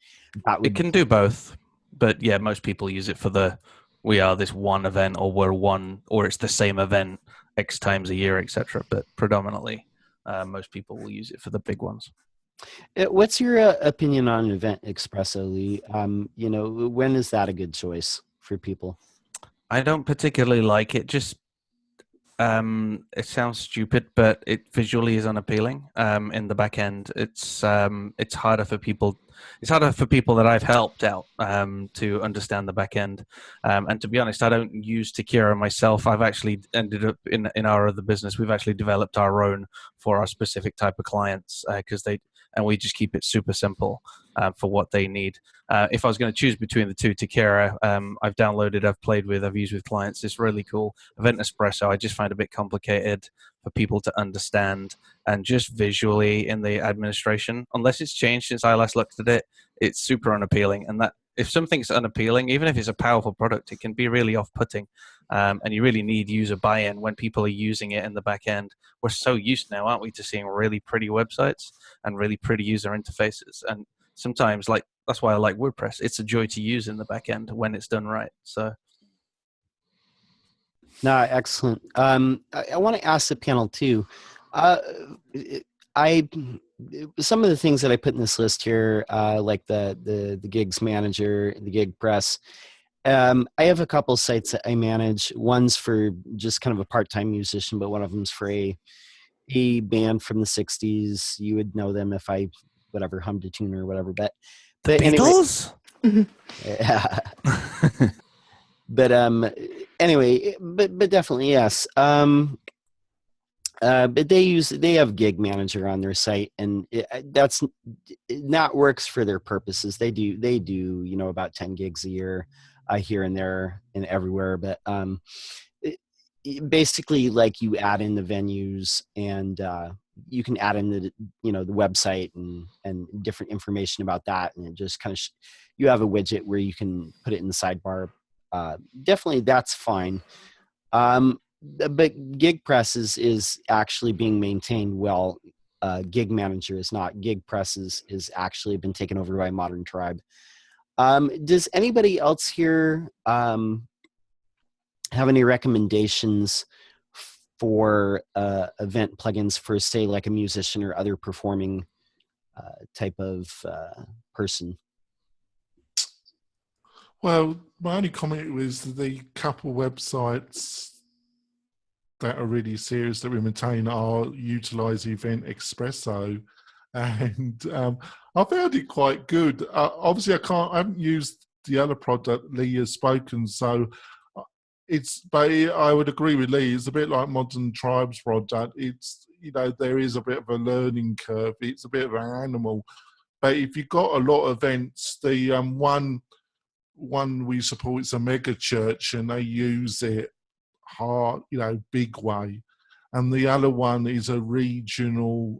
It can do both, but yeah, most people use it for we are this one event, or it's the same event X times a year, etc. But predominantly, most people will use it for the big ones. What's your opinion on Event Espresso, Lee? When is that a good choice for people? I don't particularly like it. Just it sounds stupid, but it visually is unappealing. In the back end, it's harder for people. It's harder for people that I've helped out to understand the back end. And to be honest, I don't use Tickera myself. I've actually ended up in our other business. We've actually developed our own for our specific type of clients and we just keep it super simple for what they need. If I was going to choose between the two, Tickera, I've downloaded, I've played with, I've used with clients. It's really cool. Event Espresso, I just find a bit complicated for people to understand, and just visually in the administration, unless it's changed since I last looked at it, it's super unappealing. And that if something's unappealing, even if it's a powerful product, it can be really off-putting. And you really need user buy-in when people are using it in the back end. We're so used now, aren't we, to seeing really pretty websites and really pretty user interfaces. And sometimes, that's why I like WordPress. It's a joy to use in the back end when it's done right. So No, excellent. I want to ask the panel too. Uh, I some of the things that I put in this list here, like the gigs manager, the gig press. I have a couple sites that I manage. One's for just kind of a part-time musician, but one of them's for a band from the '60s. You would know them if I whatever hummed a tune or whatever. But anyway, Beatles? yeah. But anyway, but definitely yes. But they have gig manager on their site, and that's not works for their purposes. They do about 10 gigs a year, here and there and everywhere. But basically, like, you add in the venues, and you can add in the website and different information about that, and it just kind of you have a widget where you can put it in the sidebar. Definitely, that's fine. But GigPress is actually being maintained well. Gig Manager is not. GigPress is actually been taken over by Modern Tribe. Does anybody else here have any recommendations for event plugins for, say, like a musician or other performing type of person? Well, my only comment was the couple websites that are really serious that we maintain are Utilize Event Espresso, and I found it quite good. Obviously, I haven't used the other product Lee has spoken, so but I would agree with Lee. It's a bit like Modern Tribe's product. It's there is a bit of a learning curve. It's a bit of an animal, but if you've got a lot of events, the one we support is a mega church, and they use it hard, big way. And the other one is a regional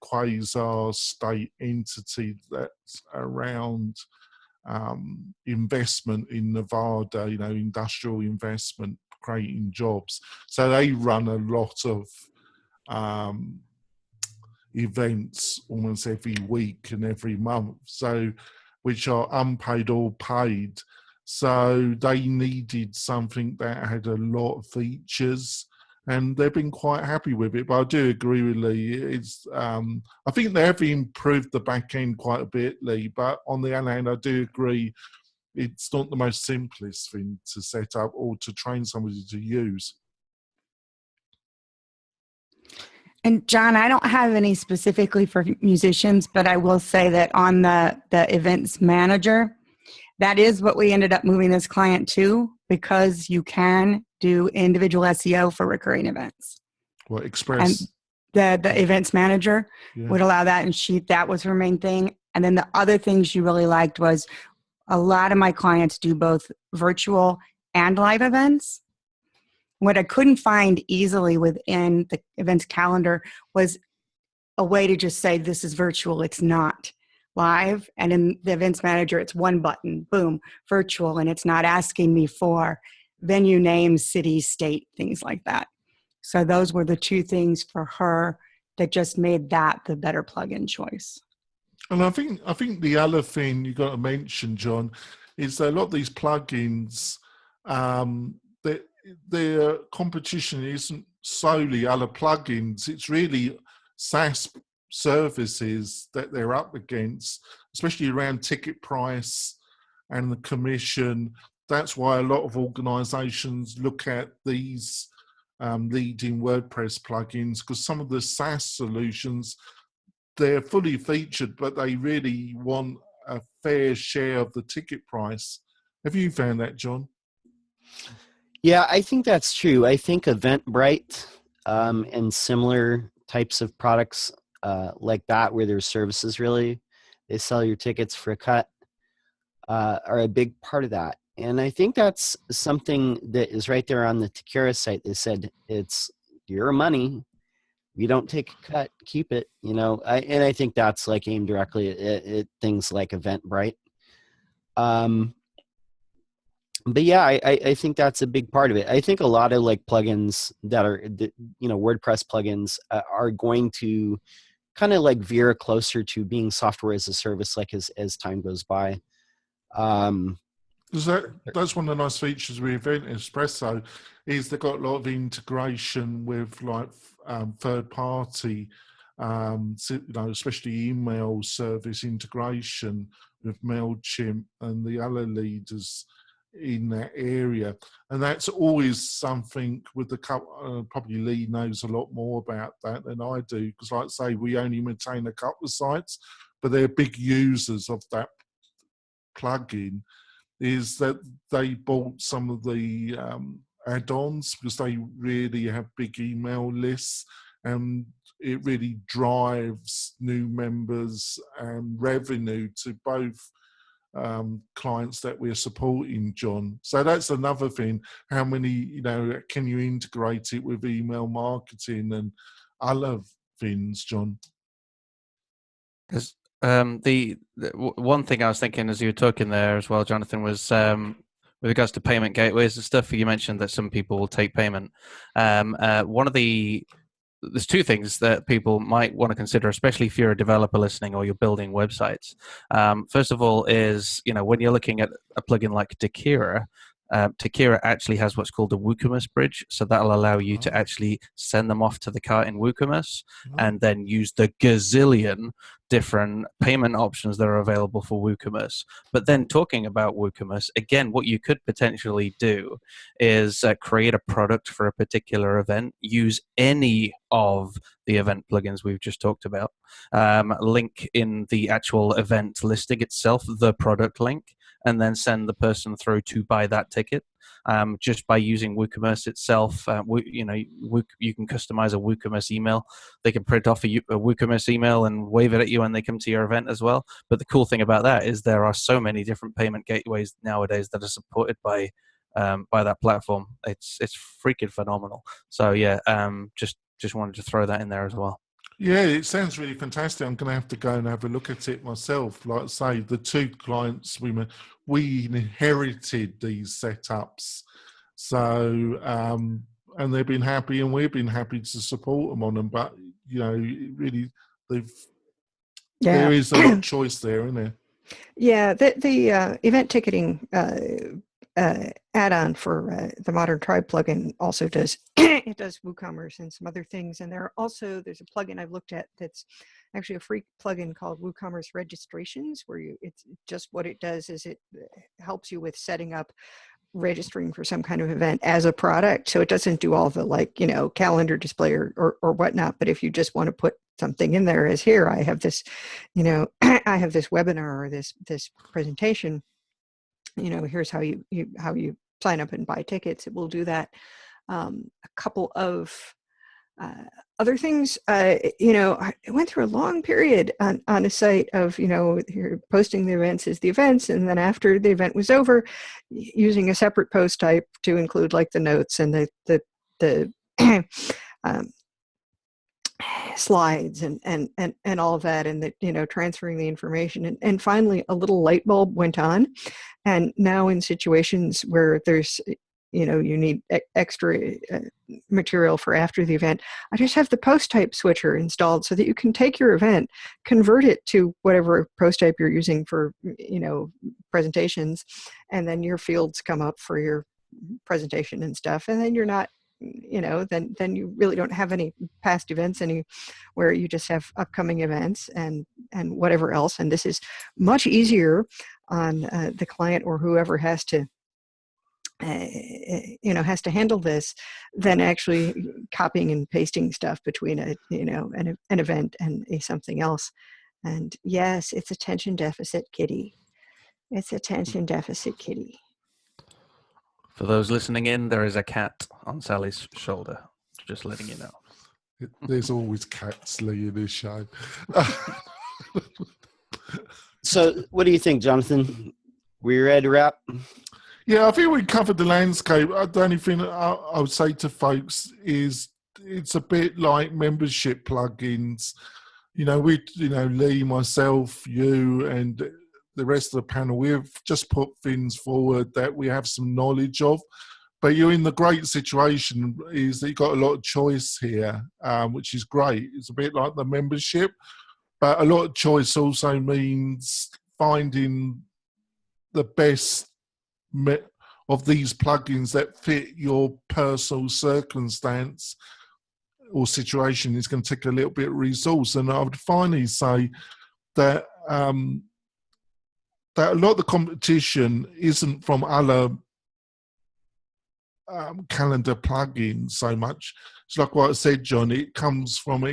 quasar state entity that's around investment in Nevada, industrial investment, creating jobs. So they run a lot of events almost every week and every month, which are unpaid or paid. So they needed something that had a lot of features, and they've been quite happy with it. But I do agree with Lee. It's I think they have improved the back end quite a bit, Lee. But on the other hand, I do agree it's not the most simplest thing to set up or to train somebody to use. And John, I don't have any specifically for musicians, but I will say that on the events manager, that is what we ended up moving this client to, because you can do individual SEO for recurring events. Well, Express. And the events manager Yeah. would allow that, and that was her main thing. And then the other thing she really liked was a lot of my clients do both virtual and live events. What I couldn't find easily within the events calendar was a way to just say, this is virtual, it's not live. And in the events manager, it's one button, boom, virtual, and it's not asking me for venue name, city, state, things like that. So those were the two things for her that just made that the better plugin choice. And I think the other thing you got to mention, John, is that a lot of these plugins, their competition isn't solely other plugins. It's really SaaS services that they're up against, especially around ticket price and the commission. That's why a lot of organizations look at these leading WordPress plugins, because some of the SaaS solutions, they're fully featured, but they really want a fair share of the ticket price. Have you found that, John? Yeah, I think that's true. I think Eventbrite and similar types of products like that, where there's services, really, they sell your tickets for a cut, are a big part of that. And I think that's something that is right there on the Tickera site. They said, it's your money. We don't take a cut, keep it, and I think that's like aimed directly at things like Eventbrite. But yeah, I think that's a big part of it. I think a lot of like plugins that are, WordPress plugins are going to kind of like veer closer to being software as a service, like as time goes by. Because that's one of the nice features with Espresso is they've got a lot of integration with like third party, especially email service integration with MailChimp and the other leaders in that area. And that's always something with the probably Lee knows a lot more about that than I do, because like I say, we only maintain a couple of sites, but they're big users of that plugin. Is that they bought some of the add-ons because they really have big email lists, and it really drives new members and revenue to both clients that we're supporting, John. So that's another thing. How many, can you integrate it with email marketing and other things, John? Because the one thing I was thinking as you were talking there as well, Jonathan, was with regards to payment gateways and stuff. You mentioned that some people will take payment. There's two things that people might want to consider, especially if you're a developer listening or you're building websites. First of all is, when you're looking at a plugin like Tickera, Tickera actually has what's called a WooCommerce bridge. So that'll allow you to actually send them off to the cart in WooCommerce and then use the gazillion different payment options that are available for WooCommerce. But then talking about WooCommerce, again, what you could potentially do is create a product for a particular event, use any of the event plugins we've just talked about, link in the actual event listing itself, the product link, and then send the person through to buy that ticket. Just by using WooCommerce itself, you can customize a WooCommerce email. They can print off a WooCommerce email and wave it at you when they come to your event as well. But the cool thing about that is there are so many different payment gateways nowadays that are supported by that platform. It's freaking phenomenal. So yeah, just wanted to throw that in there as well. Yeah, it sounds really fantastic. I'm going to have to go and have a look at it myself. Like I say, the two clients we inherited these setups. So, and they've been happy and we've been happy to support them on them. But, really, there is a lot of choice there, isn't there? Yeah, the event ticketing add-on for the Modern Tribe plugin also does it does WooCommerce and some other things. And there's a plugin I've looked at that's actually a free plugin called WooCommerce Registrations, where it's just what it does is it helps you with setting up registering for some kind of event as a product. So it doesn't do all the calendar display or whatnot. But if you just want to put something in there as here, I have this, I have this webinar or this presentation, here's how you sign up and buy tickets. It will do that. A couple of other things, I went through a long period on a site of, you're posting the events as the events, and then after the event was over, using a separate post type to include like the notes and the slides and all of that, and transferring the information, and finally a little light bulb went on. And now in situations where there's you need extra material for after the event, I just have the post type switcher installed so that you can take your event, convert it to whatever post type you're using for presentations, and then your fields come up for your presentation and stuff, and then you're not then you really don't have any past events anywhere. You just have upcoming events and whatever else. And this is much easier on the client or whoever has to handle this than actually copying and pasting stuff between an event and something else. And yes, it's attention deficit kitty. It's attention deficit kitty. For those listening in, there is a cat on Sally's shoulder. Just letting you know. There's always cats, Lee, in this show. So what do you think, Jonathan? We ready to wrap? Yeah, I think we covered the landscape. The only thing I would say to folks is it's a bit like membership plugins. Lee, myself, you, and the rest of the panel, we've just put things forward that we have some knowledge of. But you're in the great situation is that you've got a lot of choice here, which is great. It's a bit like the membership, but a lot of choice also means finding the best of these plugins that fit your personal circumstance or situation is going to take a little bit of resource. And I would finally say that that a lot of the competition isn't from other calendar plugins so much. It's like what I said, John, it comes from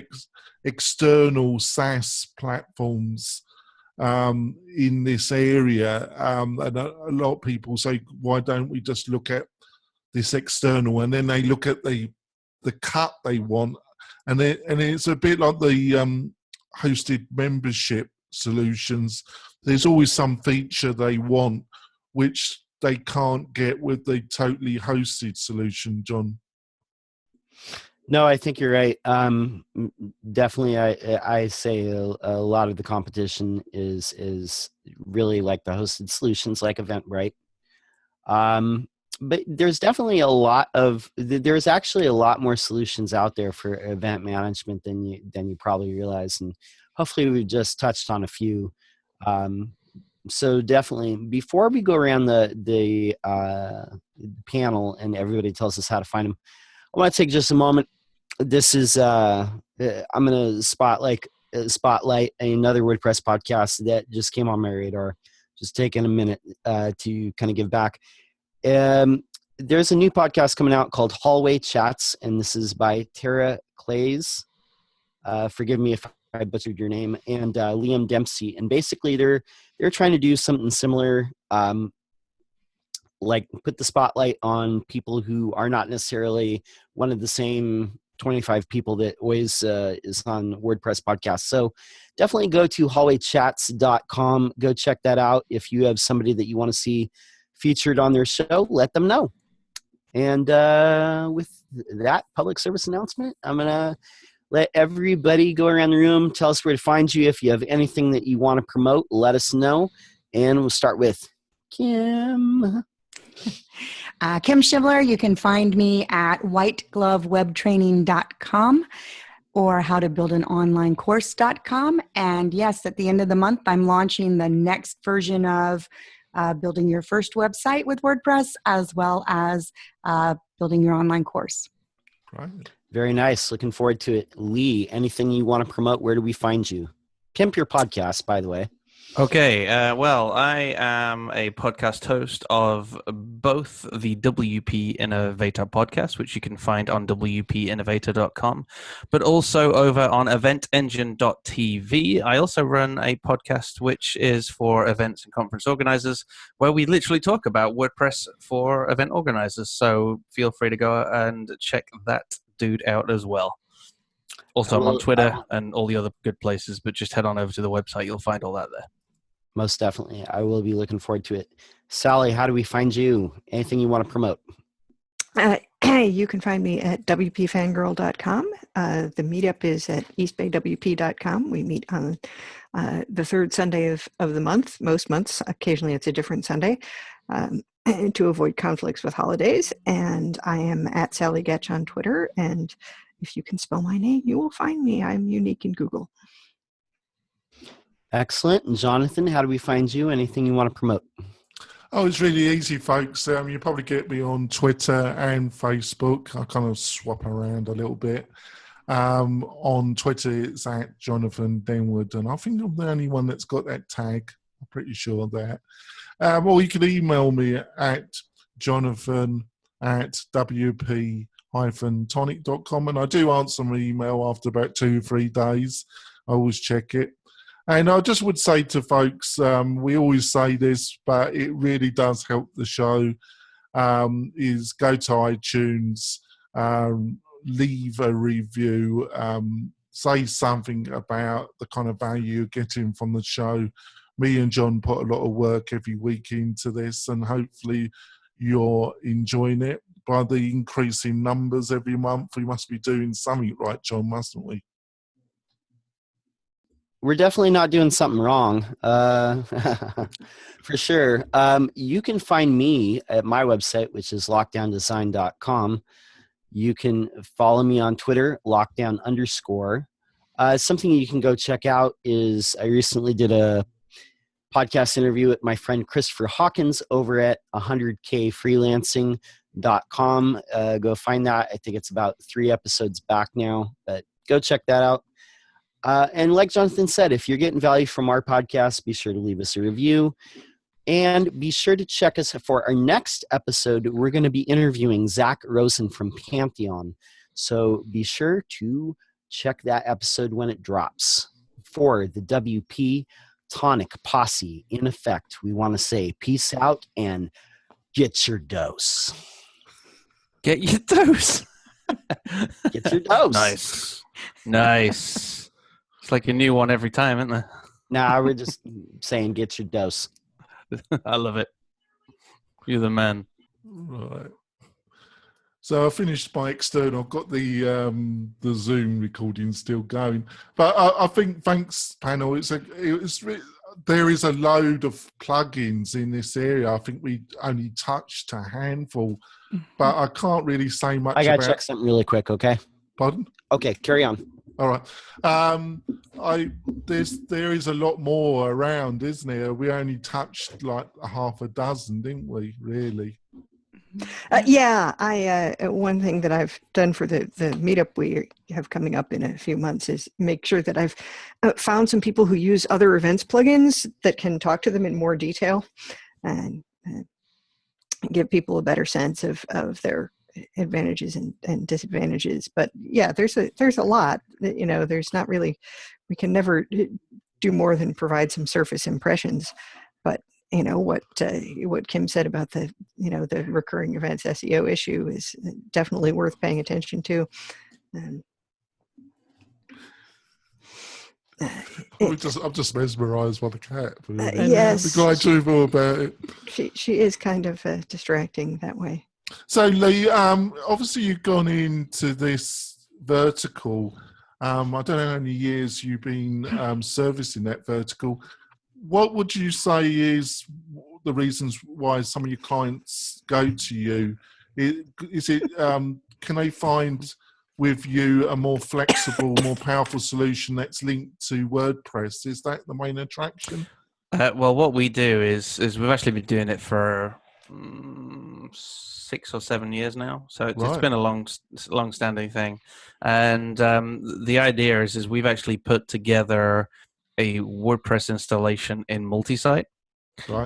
external SaaS platforms in this area. And a lot of people say, why don't we just look at this external? And then they look at the cut they want. And it's a bit like the hosted membership solutions. There's always some feature they want, which they can't get with the totally hosted solution, John. No, I think you're right. Definitely, I say a lot of the competition is really like the hosted solutions like Eventbrite. But there's definitely there's actually a lot more solutions out there for event management than you probably realize, and hopefully we've just touched on a few. So definitely, before we go around the panel and everybody tells us how to find them, I want to take just a moment. This is I'm going to spotlight another WordPress podcast that just came on my radar. Just taking a minute to kind of give back. There's a new podcast coming out called Hallway Chats, and this is by Tara Clays. Forgive me if I butchered your name, and Liam Dempsey. And basically, they're trying to do something similar, like put the spotlight on people who are not necessarily one of the same 25 people that always is on WordPress podcasts. So definitely go to hallwaychats.com. Go check that out. If you have somebody that you want to see featured on their show, let them know. And with that public service announcement, I'm going to let everybody go around the room, tell us where to find you. If you have anything that you want to promote, let us know. And we'll start with Kim. Kim Schibler. You can find me at whiteglovewebtraining.com or howtobuildanonlinecourse.com. And yes, at the end of the month, I'm launching the next version of building your first website with WordPress, as well as building your online course. Right. Very nice. Looking forward to it. Lee, anything you want to promote? Where do we find you? Pimp your podcast, by the way. Okay, well, I am a podcast host of both the WP Innovator podcast, which you can find on WPinnovator.com, but also over on EventEngine.tv. I also run a podcast which is for events and conference organizers, where we literally talk about WordPress for event organizers. So feel free to go and check that dude out as well. Also, I'm on Twitter and all the other good places, but just head on over to the website. You'll find all that there. Most definitely. I will be looking forward to it. Sally, how do we find you? Anything you want to promote? You can find me at WPFangirl.com. The meetup is at EastBayWP.com. We meet on the third Sunday of the month, most months. Occasionally it's a different Sunday to avoid conflicts with holidays. And I am at Sally Getch on Twitter. And if you can spell my name, you will find me. I'm unique in Google. Excellent. And Jonathan, how do we find you? Anything you want to promote? Oh, it's really easy, folks. You probably get me on Twitter and Facebook. I kind of swap around a little bit. On Twitter, it's at Jonathan Denwood, and I think I'm the only one that's got that tag. I'm pretty sure of that. Or you can email me at jonathan@wp-tonic.com, and I do answer my email after about 2 or 3 days. I always check it. And I just would say to folks, we always say this, but it really does help the show, is go to iTunes, leave a review, say something about the kind of value you're getting from the show. Me and John put a lot of work every week into this, and hopefully you're enjoying it. By the increase in numbers every month, we must be doing something right, John, mustn't we? We're definitely not doing something wrong, for sure. You can find me at my website, which is lockdowndesign.com. You can follow me on Twitter, lockdown_. Something you can go check out is I recently did a podcast interview with my friend Christopher Hawkins over at 100kfreelancing.com. Go find that. I think it's about 3 episodes back now, but go check that out. And like Jonathan said, if you're getting value from our podcast, be sure to leave us a review. And be sure to check us for our next episode. We're going to be interviewing Zach Rosen from Pantheon. So be sure to check that episode when it drops. For the WP-Tonic posse, in effect, we want to say peace out and get your dose. Get your dose. Get your dose. Nice. It's like a new one every time, isn't it? Nah, we're just saying get your dose. I love it. You're the man. Right. So I finished my external. I've got the Zoom recording still going, but I think thanks panel. There is a load of plugins in this area. I think we only touched a handful, but I can't really say much. I gotta check something really quick. Okay. Pardon? Okay, carry on. All right. There is a lot more around, isn't there? We only touched like a half a dozen, didn't we? Really? Yeah. One thing that I've done for the meetup we have coming up in a few months is make sure that I've found some people who use other events plugins that can talk to them in more detail and give people a better sense of their advantages and disadvantages. But yeah, there's a lot. There's not really, we can never do more than provide some surface impressions. But what Kim said about the recurring events SEO issue is definitely worth paying attention to. I'm just mesmerised by the cat. Yes, the guy drew more about it. She is kind of distracting that way. So Lee, obviously you've gone into this vertical. I don't know how many years you've been servicing that vertical. What would you say is the reasons why some of your clients go to you? Is it can they find with you a more flexible, more powerful solution that's linked to WordPress? Is that the main attraction? Well, what we do is we've actually been doing it for 6 or 7 years now, so it's been a long-standing thing. And the idea is we've actually put together a WordPress installation in multi-site,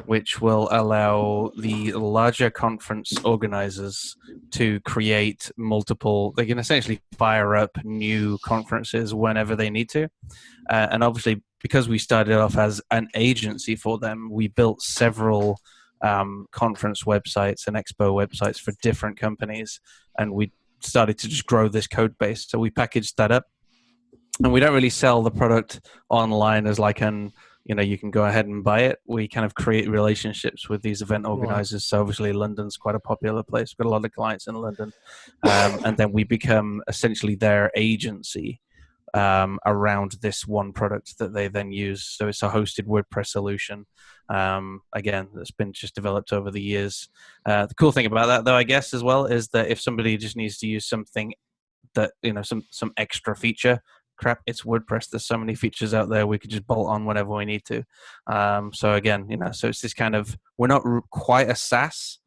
which will allow the larger conference organizers to create multiple. They can essentially fire up new conferences whenever they need to, and obviously because we started off as an agency for them, we built several conference websites and expo websites for different companies, and we started to just grow this code base. So we packaged that up, and we don't really sell the product online as like you can go ahead and buy it. We kind of create relationships with these event organizers. So obviously London's quite a popular place. We've got a lot of clients in London, and then we become essentially their agency around this one product that they then use. So it's a hosted WordPress solution. Again, that's been just developed over the years. The cool thing about that, though, I guess as well, is that if somebody just needs to use something that some extra feature, crap, it's WordPress. There's so many features out there. We could just bolt on whenever we need to. So again, so it's this kind of, we're not quite a SaaS.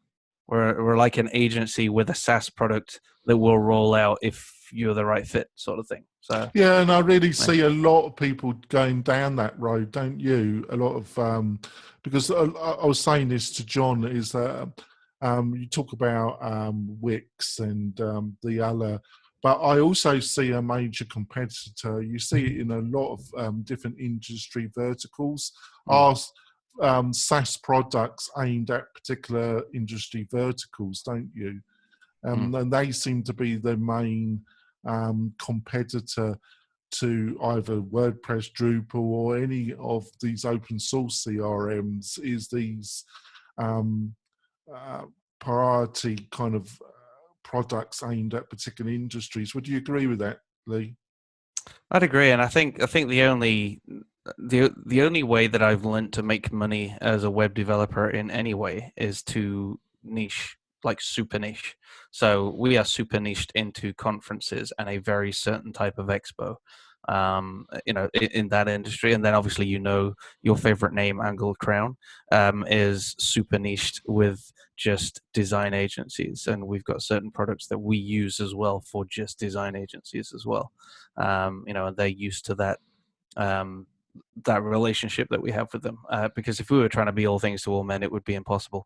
We're like an agency with a SaaS product that will roll out if you're the right fit, sort of thing. So yeah, and I really see a lot of people going down that road, don't you? A lot of because I was saying this to John, is that you talk about Wix and the other, but I also see a major competitor. You see it in a lot of different industry verticals. Are SaaS products aimed at particular industry verticals, don't you? And they seem to be the main competitor to either WordPress, Drupal, or any of these open source CRMs, is these priority kind of products aimed at particular industries. Would you agree with that, Lee? I'd agree, and I think the only way that I've learned to make money as a web developer in any way is to niche, like super niche. So we are super niched into conferences and a very certain type of expo. in that industry. And then obviously, your favorite name, Angled Crown, is super niched with just design agencies. And we've got certain products that we use as well for just design agencies as well. And they're used to that relationship that we have with them, because if we were trying to be all things to all men, it would be impossible.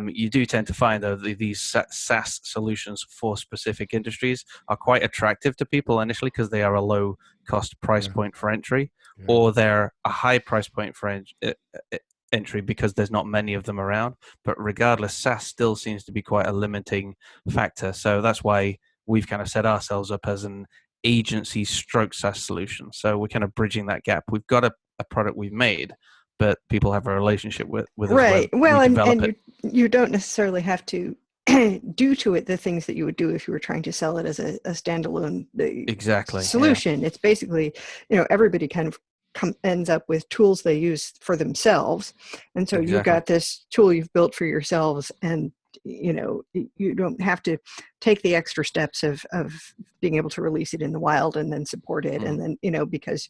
You do tend to find, though, these SaaS solutions for specific industries are quite attractive to people initially because they are a low cost price point for entry, or they're a high price point for entry because there's not many of them around. But regardless, SaaS still seems to be quite a limiting factor. So that's why we've kind of set ourselves up as an agency stroke SaaS solution. So we're kind of bridging that gap. We've got a product we've made, but people have a relationship with right. Us well, we and you don't necessarily have to do to it the things that you would do if you were trying to sell it as a standalone solution. It's basically, everybody kind of ends up with tools they use for themselves, and so you've got this tool you've built for yourselves, and you don't have to take the extra steps of being able to release it in the wild and then support it. And then, because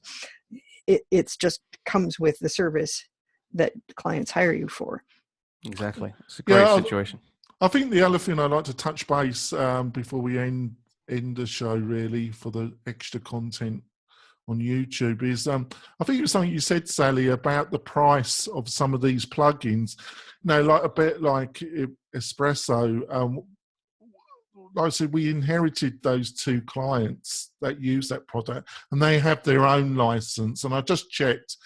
it's just comes with the service that clients hire you for. Exactly. It's a great situation. I think the other thing I'd like to touch base before we end the show, really, for the extra content on YouTube is, I think it was something you said, Sally, about the price of some of these plugins. Like a bit like Espresso. Like I said, we inherited those two clients that use that product, and they have their own license. And I just checked,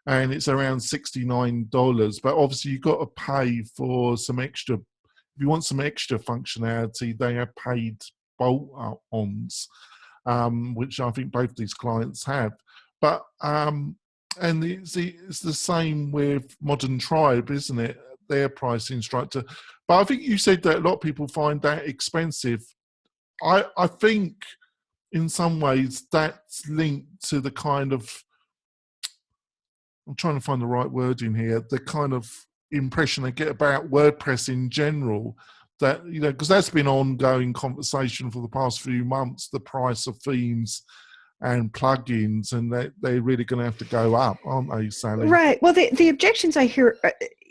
and it's around $69. But obviously, you've got to pay for some extra. If you want some extra functionality, they have paid bolt-ons, which I think both these clients have. But and it's the same with Modern Tribe, isn't it? Their pricing structure. But I think you said that a lot of people find that expensive. I think in some ways that's linked to the kind of, I'm trying to find the right word in here, the kind of impression they get about WordPress in general, that, because that's been ongoing conversation for the past few months, the price of themes and plugins, and they're really going to have to go up, aren't they, Sally? Right. Well, the objections I hear,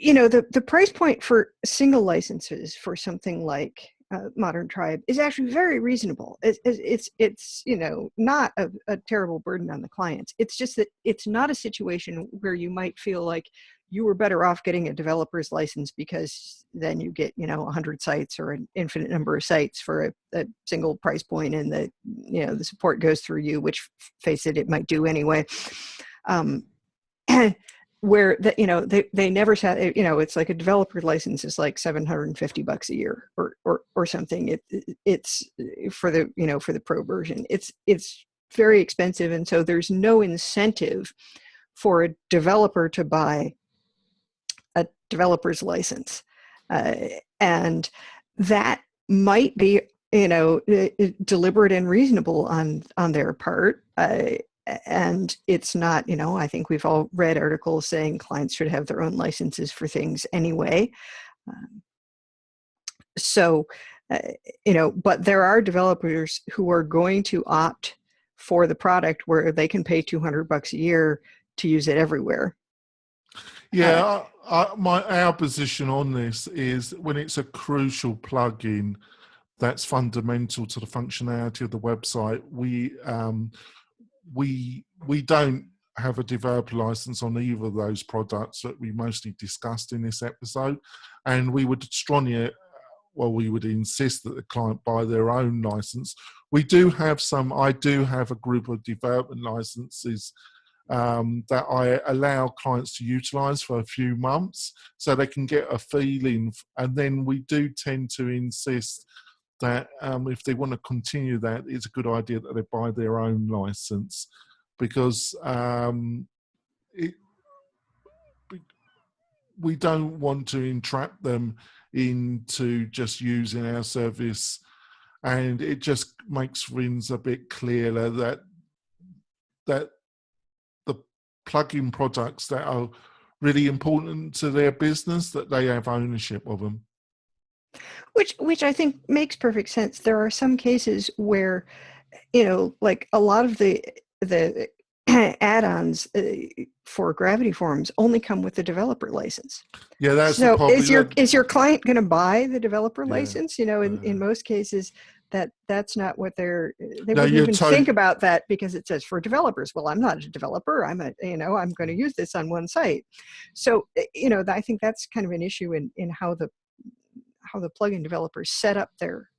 the price point for single licenses for something like Modern Tribe is actually very reasonable. It's not a terrible burden on the clients. It's just that it's not a situation where you might feel like you were better off getting a developer's license because then you get 100 sites or an infinite number of sites for a single price point, and the support goes through you, which, face it might do anyway. Where they never said, it's like a developer license is like $750 a year or something. It's for the pro version. It's very expensive, and so there's no incentive for a developer to buy a developer's license, and that might be deliberate and reasonable on their part. And it's not, I think we've all read articles saying clients should have their own licenses for things anyway. But there are developers who are going to opt for the product where they can pay $200 a year to use it everywhere. Yeah, our position on this is when it's a crucial plugin that's fundamental to the functionality of the website, we don't have a developer license on either of those products that we mostly discussed in this episode, and we would insist that the client buy their own license. I do have a group of development licenses that I allow clients to utilize for a few months so they can get a feeling, and then we do tend to insist that if they want to continue that, it's a good idea that they buy their own license, because we don't want to entrap them into just using our service, and it just makes things a bit clearer that the plugin products that are really important to their business, that they have ownership of them. Which I think makes perfect sense. There are some cases where, like a lot of the the add-ons for Gravity Forms only come with the developer license. Yeah, that's so the is your client going to buy the developer Yeah. license? You know, in most cases, that's not what they No, wouldn't even think about that, because it says for developers. Well, I'm not a developer. I'm going to use this on one site. So, I think that's kind of an issue in how the plugin developers set up their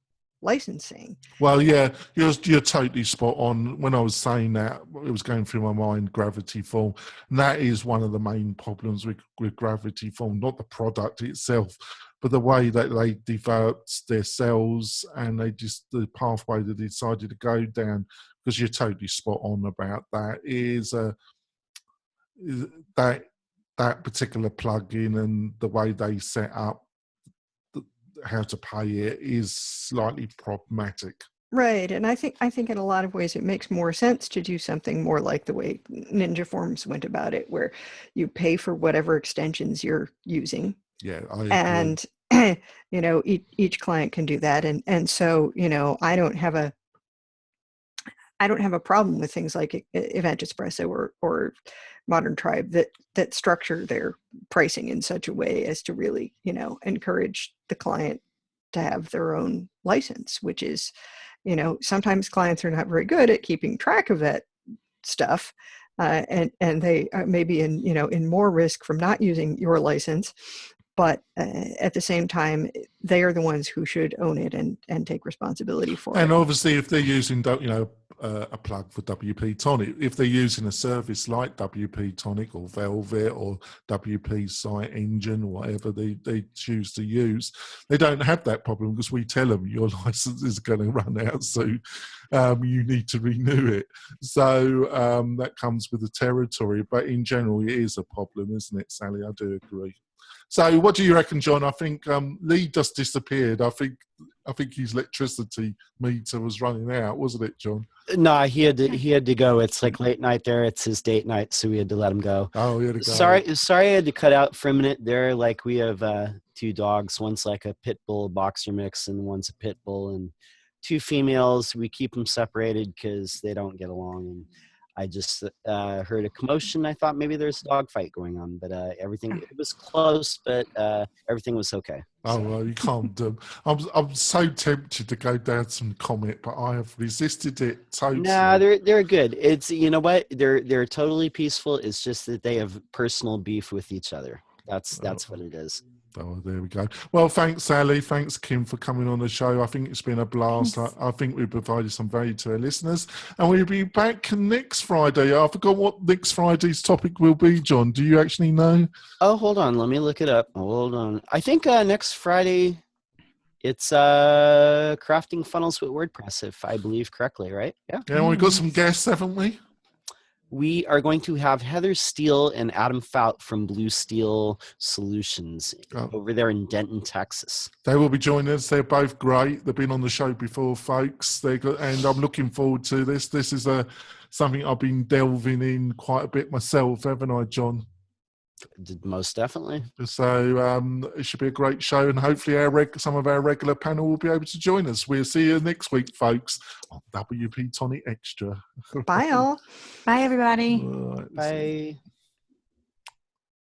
licensing. Well, yeah, you're totally spot on. When I was saying that, it was going through my mind, Gravity Form. And that is one of the main problems with Gravity Form, not the product itself, but the way that they developed their cells and the pathway that they decided to go down, because you're totally spot on about that, is that particular plugin and the way they set up how to pay it is slightly problematic. Right. And I think in a lot of ways it makes more sense to do something more like the way Ninja Forms went about it, where you pay for whatever extensions you're using. Yeah, I agree. And each client can do that. And so, I don't have a problem with things like Event Espresso or Modern Tribe that structure their pricing in such a way as to really, encourage the client to have their own license, which is, sometimes clients are not very good at keeping track of that stuff. And they may be in more risk from not using your license. But at the same time, they are the ones who should own it and take responsibility for it. And obviously, if they're using, a plug for WP-Tonic, if they're using a service like WP-Tonic or Velvet or WP Site Engine, whatever they choose to use, they don't have that problem, because we tell them your license is going to run out soon. You need to renew it. So that comes with the territory. But in general, it is a problem, isn't it, Sally? I do agree. So what do you reckon, John? I think Lee just disappeared. I think his electricity meter was running out, wasn't it, John? No, he had to go. It's like late night there. It's his date night, so we had to let him go. Oh, he had to go. Sorry, I had to cut out for a minute there. Like, we have 2 dogs. One's like a pit bull boxer mix, and one's a pit bull, and 2 females. We keep them separated because they don't get along. And I just heard a commotion. I thought maybe there's a dog fight going on, but everything, it was close, but everything was okay. Oh, well, you can't. I'm so tempted to go down some comment, but I have resisted it totally. Nah, they're good. It's, you know what, they're totally peaceful. It's just that they have personal beef with each other. That's what it is. Oh, there we go. Well, thanks, Sally. Thanks, Kim, for coming on the show. I think it's been a blast. I think we provided some value to our listeners. And we'll be back next Friday. I forgot what next Friday's topic will be, John. Do you actually know? Oh, hold on. Let me look it up. Hold on. I think next Friday, it's crafting funnels with WordPress, if I believe correctly, right? Yeah. Yeah, we've got some guests, haven't we? We are going to have Heather Steele and Adam Fout from Blue Steel Solutions over there in Denton, Texas. They will be joining us. They're both great. They've been on the show before, folks. And I'm looking forward to this. This is something I've been delving in quite a bit myself, haven't I, John? Most definitely. So it should be a great show, and hopefully some of our regular panel will be able to join us. We'll see you next week, folks, on WP-Tonic Extra. Bye, all. Bye, everybody. Right, Bye.